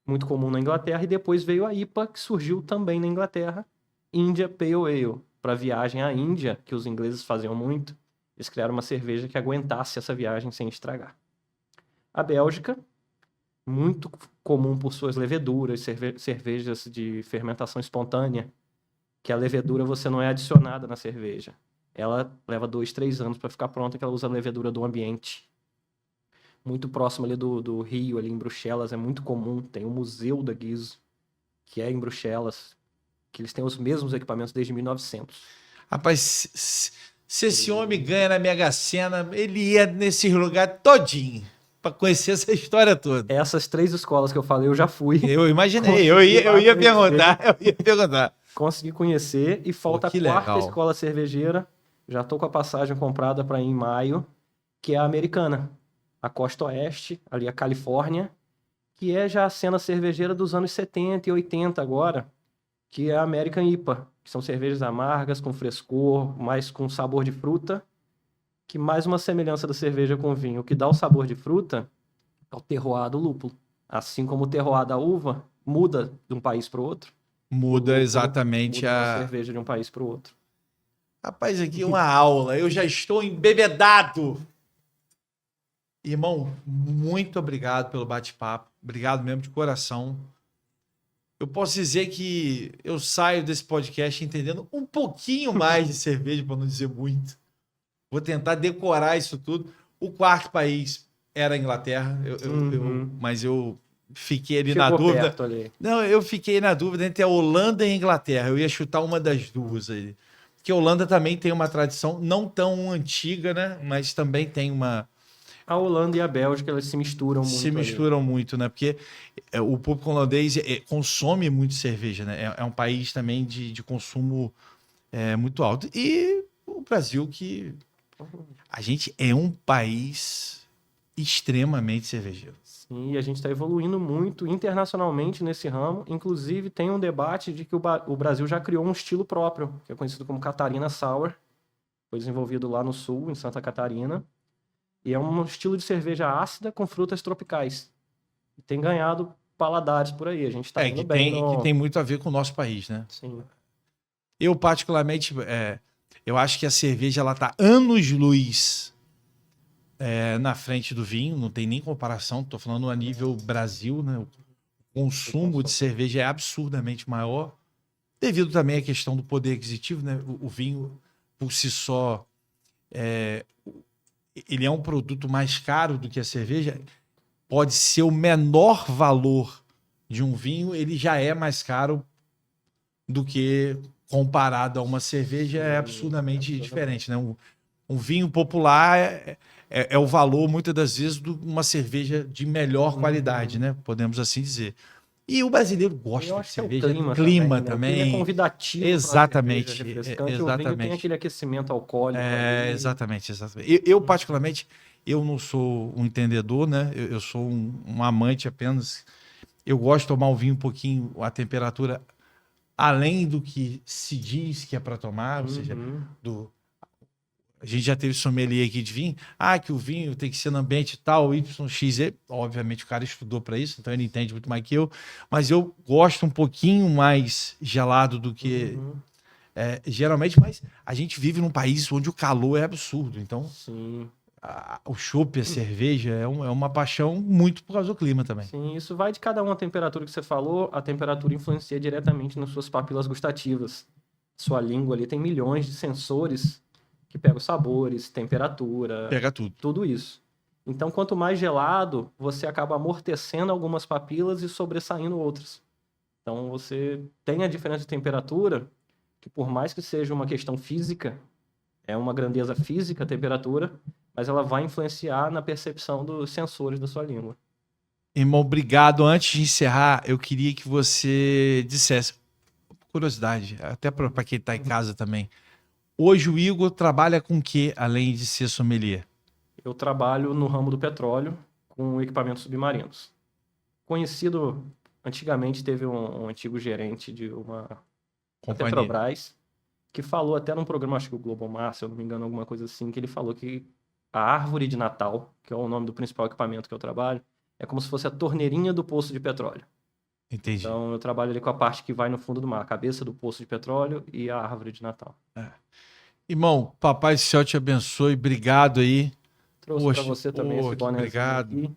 muito comum na Inglaterra, e depois veio a IPA, que surgiu também na Inglaterra, India Pale Ale, para viagem à Índia, que os ingleses faziam muito. Eles criaram uma cerveja que aguentasse essa viagem sem estragar. A Bélgica, muito comum por suas leveduras, cervejas de fermentação espontânea, que a levedura você não é adicionada na cerveja. Ela leva 2, 3 anos para ficar pronta, que ela usa a levedura do ambiente. Muito próximo ali do Rio, ali em Bruxelas, é muito comum. Tem o Museu da Guizo, que é em Bruxelas, que eles têm os mesmos equipamentos desde 1900. Rapaz, se esse homem ganha na Mega Sena, ele ia nesse lugar todinho para conhecer essa história toda. Essas 3 escolas que eu falei, eu já fui. Eu imaginei, eu ia perguntar. Consegui conhecer e falta que a 4ª legal. escola cervejeira. Já tô com a passagem comprada para ir em maio, que é a americana. A Costa Oeste, ali a Califórnia, que é já a cena cervejeira dos anos 70 e 80 agora, que é a American IPA, que são cervejas amargas, com frescor, mais com sabor de fruta, que mais uma semelhança da cerveja com vinho. O que dá o sabor de fruta é o terroir do lúpulo. Assim como o terroir da uva muda de um país para o outro, Muda exatamente muda uma a... cerveja de um país para o outro. Rapaz, aqui uma aula. Eu já estou embebedado. Irmão, muito obrigado pelo bate-papo. Obrigado mesmo de coração. Eu posso dizer que eu saio desse podcast entendendo um pouquinho mais de cerveja, para não dizer muito. Vou tentar decorar isso tudo. O 4º país era a Inglaterra, mas eu fiquei ali na dúvida. Perto ali. Não, eu fiquei na dúvida entre a Holanda e a Inglaterra. Eu ia chutar uma das duas aí. Porque a Holanda também tem uma tradição não tão antiga, né? Mas também tem uma... A Holanda e a Bélgica, elas se misturam muito. Se misturam muito, né? Porque o público holandês consome muito cerveja, né? É um país também de consumo muito alto. E o Brasil, que a gente é um país extremamente cervejeiro. Sim, e a gente está evoluindo muito internacionalmente nesse ramo. Inclusive, tem um debate de que o Brasil já criou um estilo próprio, que é conhecido como Catarina Sour. Foi desenvolvido lá no sul, em Santa Catarina. E é um estilo de cerveja ácida com frutas tropicais. E tem ganhado paladares por aí. A gente está indo bem que tem muito a ver com o nosso país, né? Sim. Eu, particularmente, eu acho que a cerveja ela tá anos-luz na frente do vinho, não tem nem comparação, estou falando a nível Brasil, né? O consumo de cerveja é absurdamente maior, devido também à questão do poder aquisitivo, né? O vinho, por si só, ele é um produto mais caro do que a cerveja, pode ser o menor valor de um vinho, ele já é mais caro do que comparado a uma cerveja, é absurdamente diferente, né? Um vinho popular é o valor, muitas das vezes, de uma cerveja de melhor qualidade, né? Podemos assim dizer. E o brasileiro gosta de cerveja, o clima né? também. O clima é convidativo. Exatamente. Refrescante. O vinho tem aquele aquecimento alcoólico. Exatamente. Eu, particularmente, eu não sou um entendedor, né? Eu sou um amante apenas. Eu gosto de tomar o vinho um pouquinho, a temperatura além do que se diz que é para tomar, ou seja, a gente já teve sommelier aqui de vinho, que o vinho tem que ser no ambiente tal, YXZ, obviamente o cara estudou para isso, então ele entende muito mais que eu, mas eu gosto um pouquinho mais gelado do que geralmente, mas a gente vive num país onde o calor é absurdo, então o chopp, a cerveja é uma paixão muito por causa do clima também. Sim, isso vai de cada um. A temperatura que você falou, a temperatura influencia diretamente nas suas papilas gustativas. Sua língua ali tem milhões de sensores que pegam sabores, temperatura, pega tudo isso. Então, quanto mais gelado, você acaba amortecendo algumas papilas e sobressaindo outras. Então, você tem a diferença de temperatura, que por mais que seja uma questão física, é uma grandeza física a temperatura, mas ela vai influenciar na percepção dos sensores da sua língua. Irmão, obrigado. Antes de encerrar, eu queria que você dissesse, curiosidade, até para quem está em casa também, hoje o Igor trabalha com o que, além de ser sommelier? Eu trabalho no ramo do petróleo, com equipamentos submarinos. Conhecido, antigamente teve um antigo gerente de uma Petrobras, que falou até num programa, acho que o Global Mar, se eu não me engano, alguma coisa assim, que ele falou que a árvore de Natal, que é o nome do principal equipamento que eu trabalho, é como se fosse a torneirinha do poço de petróleo. Entendi. Então eu trabalho ali com a parte que vai no fundo do mar, a cabeça do poço de petróleo e a árvore de Natal. Irmão, papai do céu te abençoe, obrigado aí. Trouxe para você também esse bonézinho obrigado. aqui.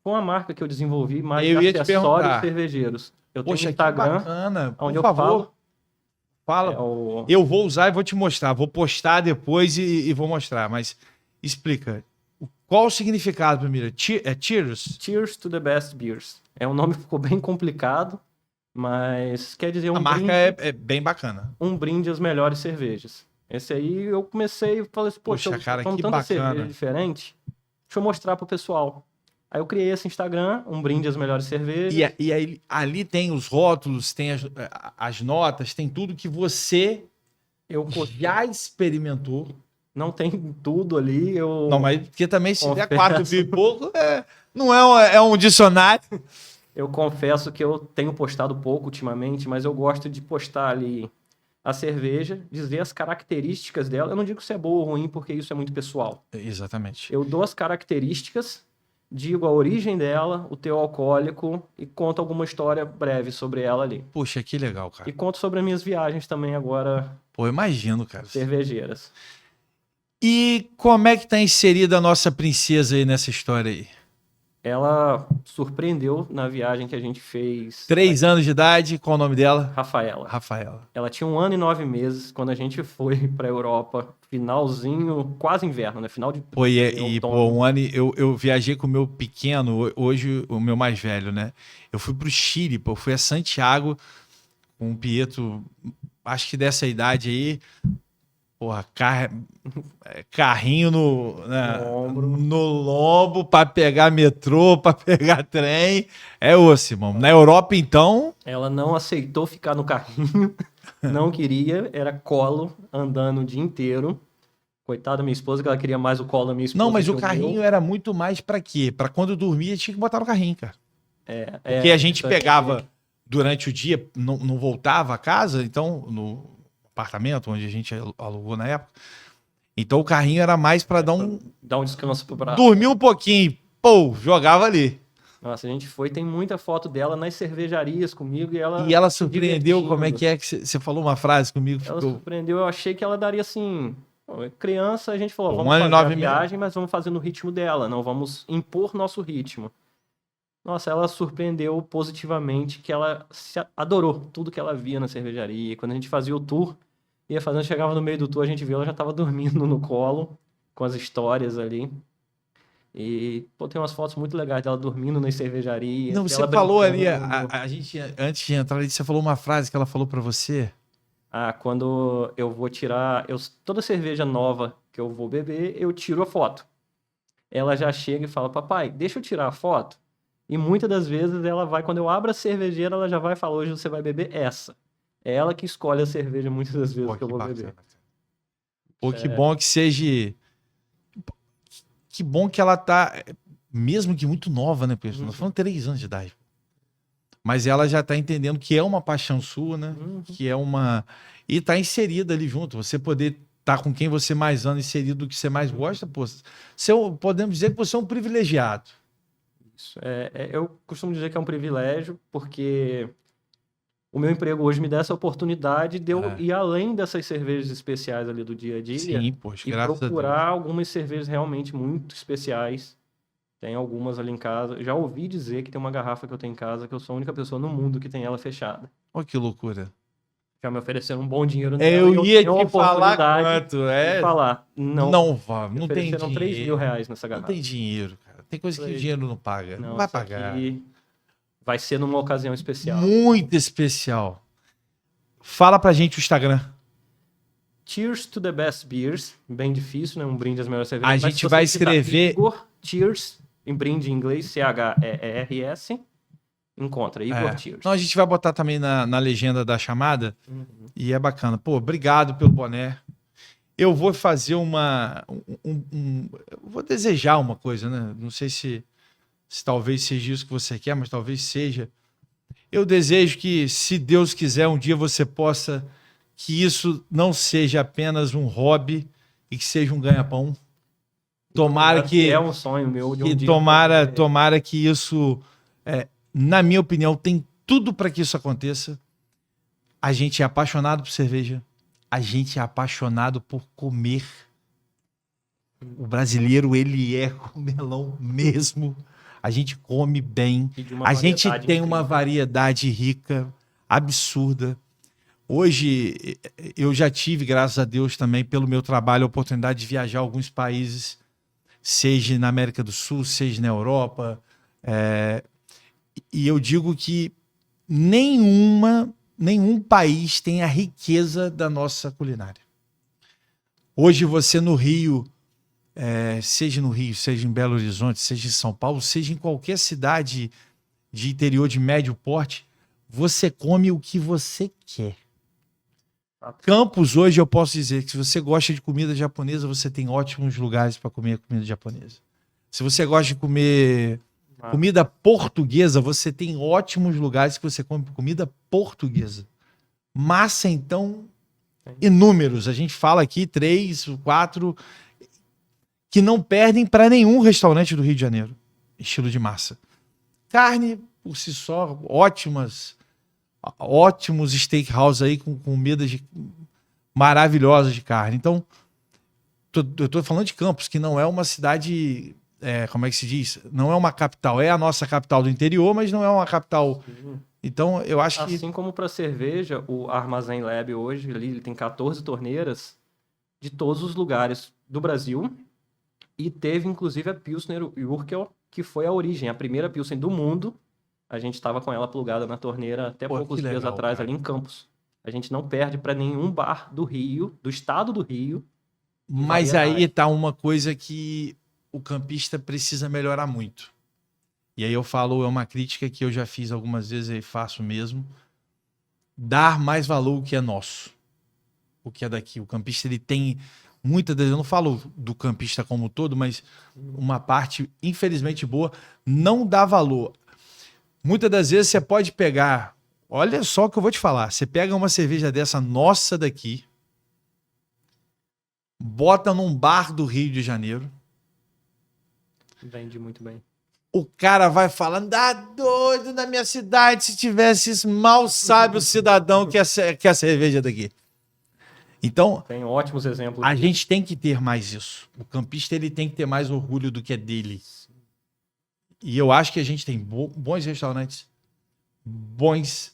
Com a marca que eu desenvolvi, mais eu acessórios cervejeiros. Eu tenho um Instagram, bacana. onde Por favor, fala. o... Eu vou usar e vou te mostrar. Vou postar depois e vou mostrar. Mas explica. Qual o significado primeiro? Cheers? Cheers to the best beers. É um nome que ficou bem complicado, mas quer dizer a marca é bem bacana. Um brinde às melhores cervejas. Esse aí eu comecei e falei assim, poxa, cara, que tanta bacana. cerveja diferente, deixa eu mostrar pro pessoal. Aí eu criei esse Instagram, um brinde às melhores cervejas. E aí, ali tem os rótulos, tem as notas, tem tudo que você já experimentou. Não tem tudo ali. Não, mas porque também se der 4 mil e pouco, não é um dicionário. Eu confesso que eu tenho postado pouco ultimamente, mas eu gosto de postar ali a cerveja, dizer as características dela. Eu não digo se é boa ou ruim, porque isso é muito pessoal. Exatamente. Eu dou as características, digo a origem dela, o teor alcoólico e conto alguma história breve sobre ela ali. Poxa, que legal, cara. E conto sobre as minhas viagens também agora. Pô, imagino, cara. Cervejeiras. E como é que tá inserida a nossa princesa aí nessa história aí? Ela surpreendeu na viagem que a gente fez. 3 anos de idade, qual o nome dela? Rafaela. Ela tinha 1 ano e 9 meses quando a gente foi pra Europa, finalzinho, quase inverno, né? Final de outono. 1 ano, eu viajei com o meu pequeno, hoje o meu mais velho, né? Eu fui pro Chile, eu fui a Santiago com o Pietro, acho que dessa idade aí. Porra, carrinho no lombo pra pegar metrô, pra pegar trem. É osso, irmão. Na Europa, então... Ela não aceitou ficar no carrinho, não queria, era colo, andando o dia inteiro. Coitada da minha esposa, que ela queria mais o colo da minha esposa. Não, mas o carrinho era muito mais pra quê? Pra quando dormia, tinha que botar no carrinho, cara. Porque a gente pegava durante o dia, não voltava a casa, então... no apartamento onde a gente alugou na época. Então o carrinho era mais para Dá um descanso pro braço. dormir um pouquinho. Pô, jogava ali. Nossa, a gente foi, tem muita foto dela nas cervejarias comigo e ela. E ela se surpreendeu, como é divertindo. que você falou uma frase comigo, Ela ficou surpreendeu, eu achei que ela daria assim. Bom, criança, a gente falou, um vamos ano e fazer a 9 meses. viagem, mas vamos fazer no ritmo dela, não vamos impor nosso ritmo. Nossa, ela surpreendeu positivamente, que ela adorou tudo que ela via na cervejaria. Quando a gente fazia o tour, ia fazendo, chegava no meio do tour, a gente viu, ela já estava dormindo no colo, com as histórias ali. E, pô, tem umas fotos muito legais dela dormindo nas cervejarias, Não, você dela falou ali, brincando. a gente, antes de entrar ali, você falou uma frase que ela falou pra você. Ah, quando eu vou tirar, toda cerveja nova que eu vou beber, eu tiro a foto. Ela já chega e fala, papai, deixa eu tirar a foto. E muitas das vezes ela vai, quando eu abro a cervejeira, ela já vai falar, hoje você vai beber essa. É ela que escolhe a cerveja muitas das vezes Pô, que eu que vou bacana, beber. cara. Pô, que É. bom que seja. Que bom que ela tá, mesmo que muito nova, né, pessoal? Nós falamos 3 anos de idade. Mas ela já tá entendendo que é uma paixão sua, né? Que é uma. E tá inserida ali junto. Você poder estar com quem você mais ama, inserido do que você mais gosta, pô. Podemos dizer que você é um privilegiado. Isso. Eu costumo dizer que é um privilégio, porque o meu emprego hoje me dá essa oportunidade de eu ir além dessas cervejas especiais ali do dia a dia. Sim, poxa, e graças a procurar Deus. algumas cervejas realmente muito especiais. Tem algumas ali em casa. Já ouvi dizer que tem uma garrafa que eu tenho em casa que eu sou a única pessoa no mundo que tem ela fechada. Olha que loucura. Já me ofereceram um bom dinheiro nela Eu e eu ia tenho a te falar oportunidade quanto, de falar. Não, Não vá, me não tem ofereceram 3 mil dinheiro. reais nessa Não garrafa. tem dinheiro, cara. Tem coisa que o Falei, dinheiro não paga. Não não, vai isso pagar. aqui vai ser numa ocasião especial. Muito especial. Fala pra gente o Instagram. Cheers to the best beers. Bem difícil, né? Um brinde às melhores A cervejas. Mas gente se você vai digitar escrever. Igor Cheers, em brinde em inglês, CHEERS, encontra. Igor Cheers. Não, a gente vai botar também na legenda da chamada. Uhum. E é bacana. Pô, obrigado pelo boné. Eu vou fazer eu vou desejar uma coisa, né? Não sei se talvez seja isso que você quer, mas talvez seja. Eu desejo que, se Deus quiser, um dia você possa, que isso não seja apenas um hobby e que seja um ganha-pão. Tomara que é um sonho meu de um que dia tomara que isso, na minha opinião, tem tudo para que isso aconteça. A gente é apaixonado por cerveja, a gente é apaixonado por comer. O brasileiro, ele é comelão mesmo. A gente come bem. A gente tem uma variedade rica, absurda. Hoje, eu já tive, graças a Deus, também, pelo meu trabalho, a oportunidade de viajar a alguns países, seja na América do Sul, seja na Europa. E eu digo que nenhum país tem a riqueza da nossa culinária. Hoje, você no Rio, seja no Rio, seja em Belo Horizonte, seja em São Paulo, seja em qualquer cidade de interior de médio porte, você come o que você quer. Campos, hoje eu posso dizer que se você gosta de comida japonesa, você tem ótimos lugares para comer comida japonesa. Se você gosta de comer comida portuguesa, você tem ótimos lugares que você come comida portuguesa. Massa, então, inúmeros. A gente fala aqui 3, 4... que não perdem para nenhum restaurante do Rio de Janeiro, estilo de massa. Carne, por si só, ótimos steakhouse aí com comidas maravilhosas de carne. Então, eu estou falando de Campos, que não é uma cidade, como é que se diz? Não é uma capital, é a nossa capital do interior, mas não é uma capital. Então, eu acho que... Assim como para cerveja, o Armazém Lab hoje, ele tem 14 torneiras de todos os lugares do Brasil. E teve, inclusive, a Pilsner Urquell, que foi a origem, a primeira Pilsner do mundo. A gente estava com ela plugada na torneira até poucos dias atrás, cara, ali em Campos. A gente não perde para nenhum bar do Rio, do estado do Rio. Mas aí tá uma coisa que o campista precisa melhorar muito. E aí eu falo, é uma crítica que eu já fiz algumas vezes e faço mesmo. Dar mais valor ao que é nosso. O que é daqui. O campista, ele tem... Muitas vezes, eu não falo do campista como um todo, mas uma parte, infelizmente, boa, não dá valor. Muitas das vezes você pode pegar, olha só o que eu vou te falar, você pega uma cerveja dessa nossa daqui, bota num bar do Rio de Janeiro, Vende muito bem. o cara vai falando, doido na minha cidade, se tivesse isso, mal sabe o cidadão que é a cerveja daqui. Então, Tem ótimos exemplos. a gente tem que ter mais isso. O campista ele tem que ter mais orgulho do que é dele. E eu acho que a gente tem bons restaurantes, bons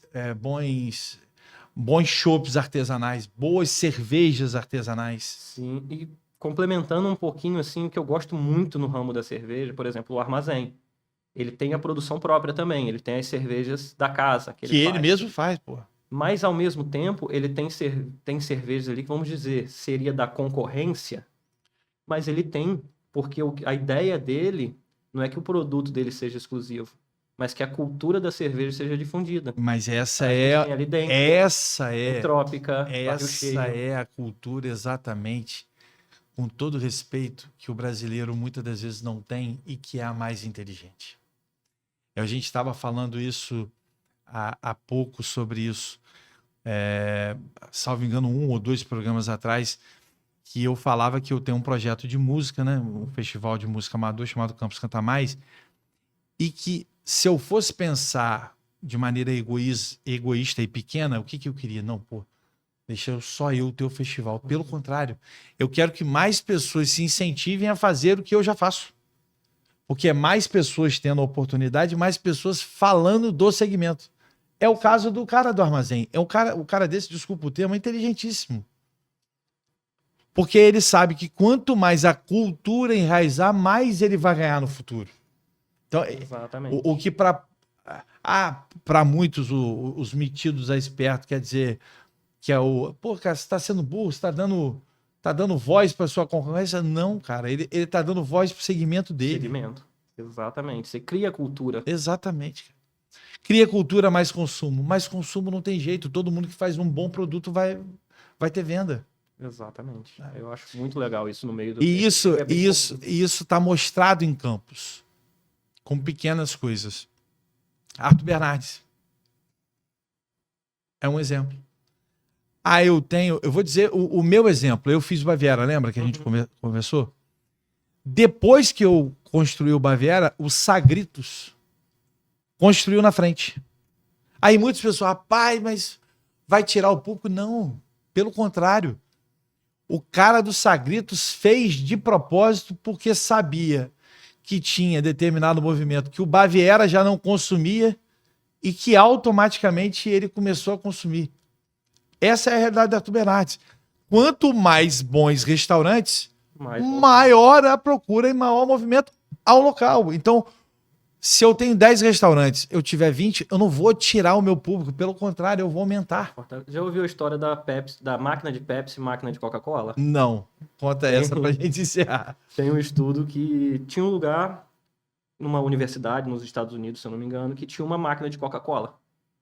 chopps artesanais, boas cervejas artesanais. Sim, e complementando um pouquinho, assim, o que eu gosto muito no ramo da cerveja, por exemplo, o Armazém. Ele tem a produção própria também, ele tem as cervejas da casa que Que ele faz. mesmo faz, pô. Mas, ao mesmo tempo, ele tem cervejas ali que, vamos dizer, seria da concorrência, mas ele tem, porque a ideia dele não é que o produto dele seja exclusivo, mas que a cultura da cerveja seja difundida. Mas essa A gente tem ali dentro, tem Trópica, Barril Cheio. é a cultura exatamente, com todo respeito, que o brasileiro muitas das vezes não tem e que é a mais inteligente. A gente estava falando isso há pouco sobre isso, salvo engano, 1 ou 2 programas atrás, que eu falava que eu tenho um projeto de música, né? Um festival de música amador chamado Campus Canta Mais, e que se eu fosse pensar de maneira egoísta e pequena, o que eu queria? Não, pô, deixa só eu ter o festival. Pelo contrário, eu quero que mais pessoas se incentivem a fazer o que eu já faço. Porque é mais pessoas tendo a oportunidade, mais pessoas falando do segmento. É o caso do cara do Armazém. O cara desse, desculpa o termo, é inteligentíssimo. Porque ele sabe que quanto mais a cultura enraizar, mais ele vai ganhar no futuro. Então, Exatamente. o que para muitos, os metidos a esperto, quer dizer que é pô, cara, você está sendo burro, você está dando voz para sua concorrência. Não, cara, ele está dando voz para o segmento dele. Segmento. Exatamente. Você cria cultura. Exatamente. Cria cultura, mais consumo. Mais consumo não tem jeito. Todo mundo que faz um bom produto vai ter venda. Exatamente. Eu acho muito legal isso no meio do... E isso está mostrado em Campos, com pequenas coisas. Arthur Bernardes é um exemplo. Eu vou dizer o meu exemplo. Eu fiz o Baviera, lembra que a gente conversou? Depois que eu construí o Baviera, o Sagritos construiu na frente. Aí muitas pessoas, rapaz, mas vai tirar o público? Não, pelo contrário. O cara do Sagritos fez de propósito porque sabia que tinha determinado movimento que o Baviera já não consumia e que automaticamente ele começou a consumir. Essa é a realidade da Arthur Bernardes. Quanto mais bons restaurantes, maior a procura e maior o movimento ao local. Então, se eu tenho 10 restaurantes, eu tiver 20, eu não vou tirar o meu público, pelo contrário, eu vou aumentar. Já ouviu a história da Pepsi, da máquina de Pepsi e máquina de Coca-Cola? Não. Conta essa pra gente encerrar. Tem um estudo que tinha um lugar, numa universidade nos Estados Unidos, se eu não me engano, que tinha uma máquina de Coca-Cola,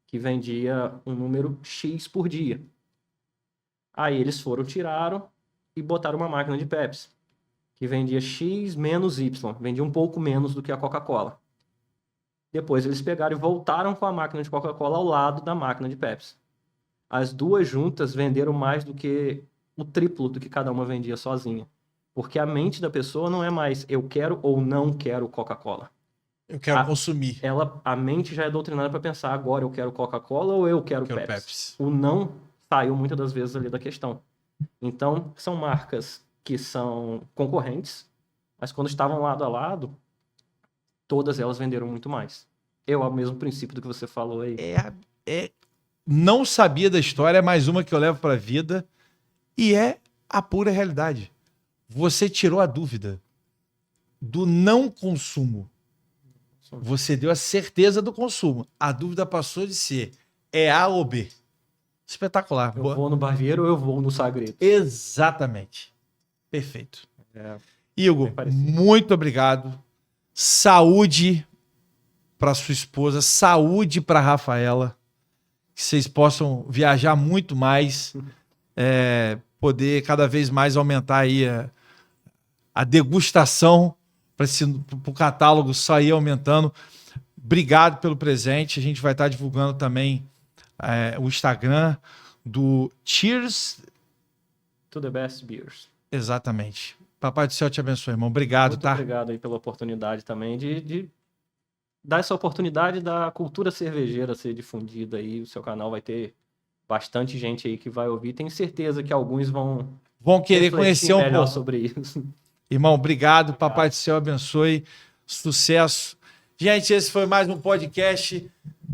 que vendia um número X por dia. Aí eles tiraram e botaram uma máquina de Pepsi, que vendia X menos Y, vendia um pouco menos do que a Coca-Cola. Depois eles pegaram e voltaram com a máquina de Coca-Cola ao lado da máquina de Pepsi. As duas juntas venderam mais do que o triplo do que cada uma vendia sozinha. Porque a mente da pessoa não é mais eu quero ou não quero Coca-Cola. Eu quero consumir. A mente já é doutrinada para pensar agora eu quero Coca-Cola ou eu quero Pepsi. O não saiu muitas das vezes ali da questão. Então, são marcas que são concorrentes, mas quando estavam lado a lado, todas elas venderam muito mais. Ao mesmo princípio do que você falou aí. Não sabia da história, é mais uma que eu levo para a vida e é a pura realidade. Você tirou a dúvida do não consumo. Você deu a certeza do consumo. A dúvida passou de ser A ou B. Espetacular. Eu vou no Baviera ou eu vou no Sagredo? Exatamente. Perfeito. Igor, muito obrigado. Saúde para sua esposa, saúde para Rafaela, que vocês possam viajar muito mais, poder cada vez mais aumentar aí a degustação para o catálogo sair aumentando. Obrigado pelo presente. A gente vai estar divulgando também o Instagram do Cheers to the Best Beers. Exatamente. Papai do céu te abençoe, irmão. Obrigado, Muito tá? obrigado aí pela oportunidade também de dar essa oportunidade da cultura cervejeira ser difundida aí. O seu canal vai ter bastante gente aí que vai ouvir. Tenho certeza que alguns vão Vão querer refletir conhecer um melhor pouco. sobre isso. Irmão, obrigado. Papai do céu abençoe. Sucesso. Gente, esse foi mais um podcast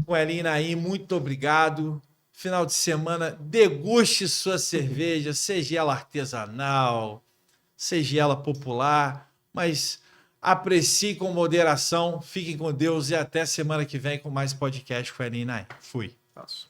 com Elinho e Naim. Muito obrigado. Final de semana, deguste sua cerveja, seja ela artesanal, seja ela popular, mas aprecie com moderação. Fiquem com Deus e até semana que vem com mais podcast com Elinho e Naim. Fui. Faço.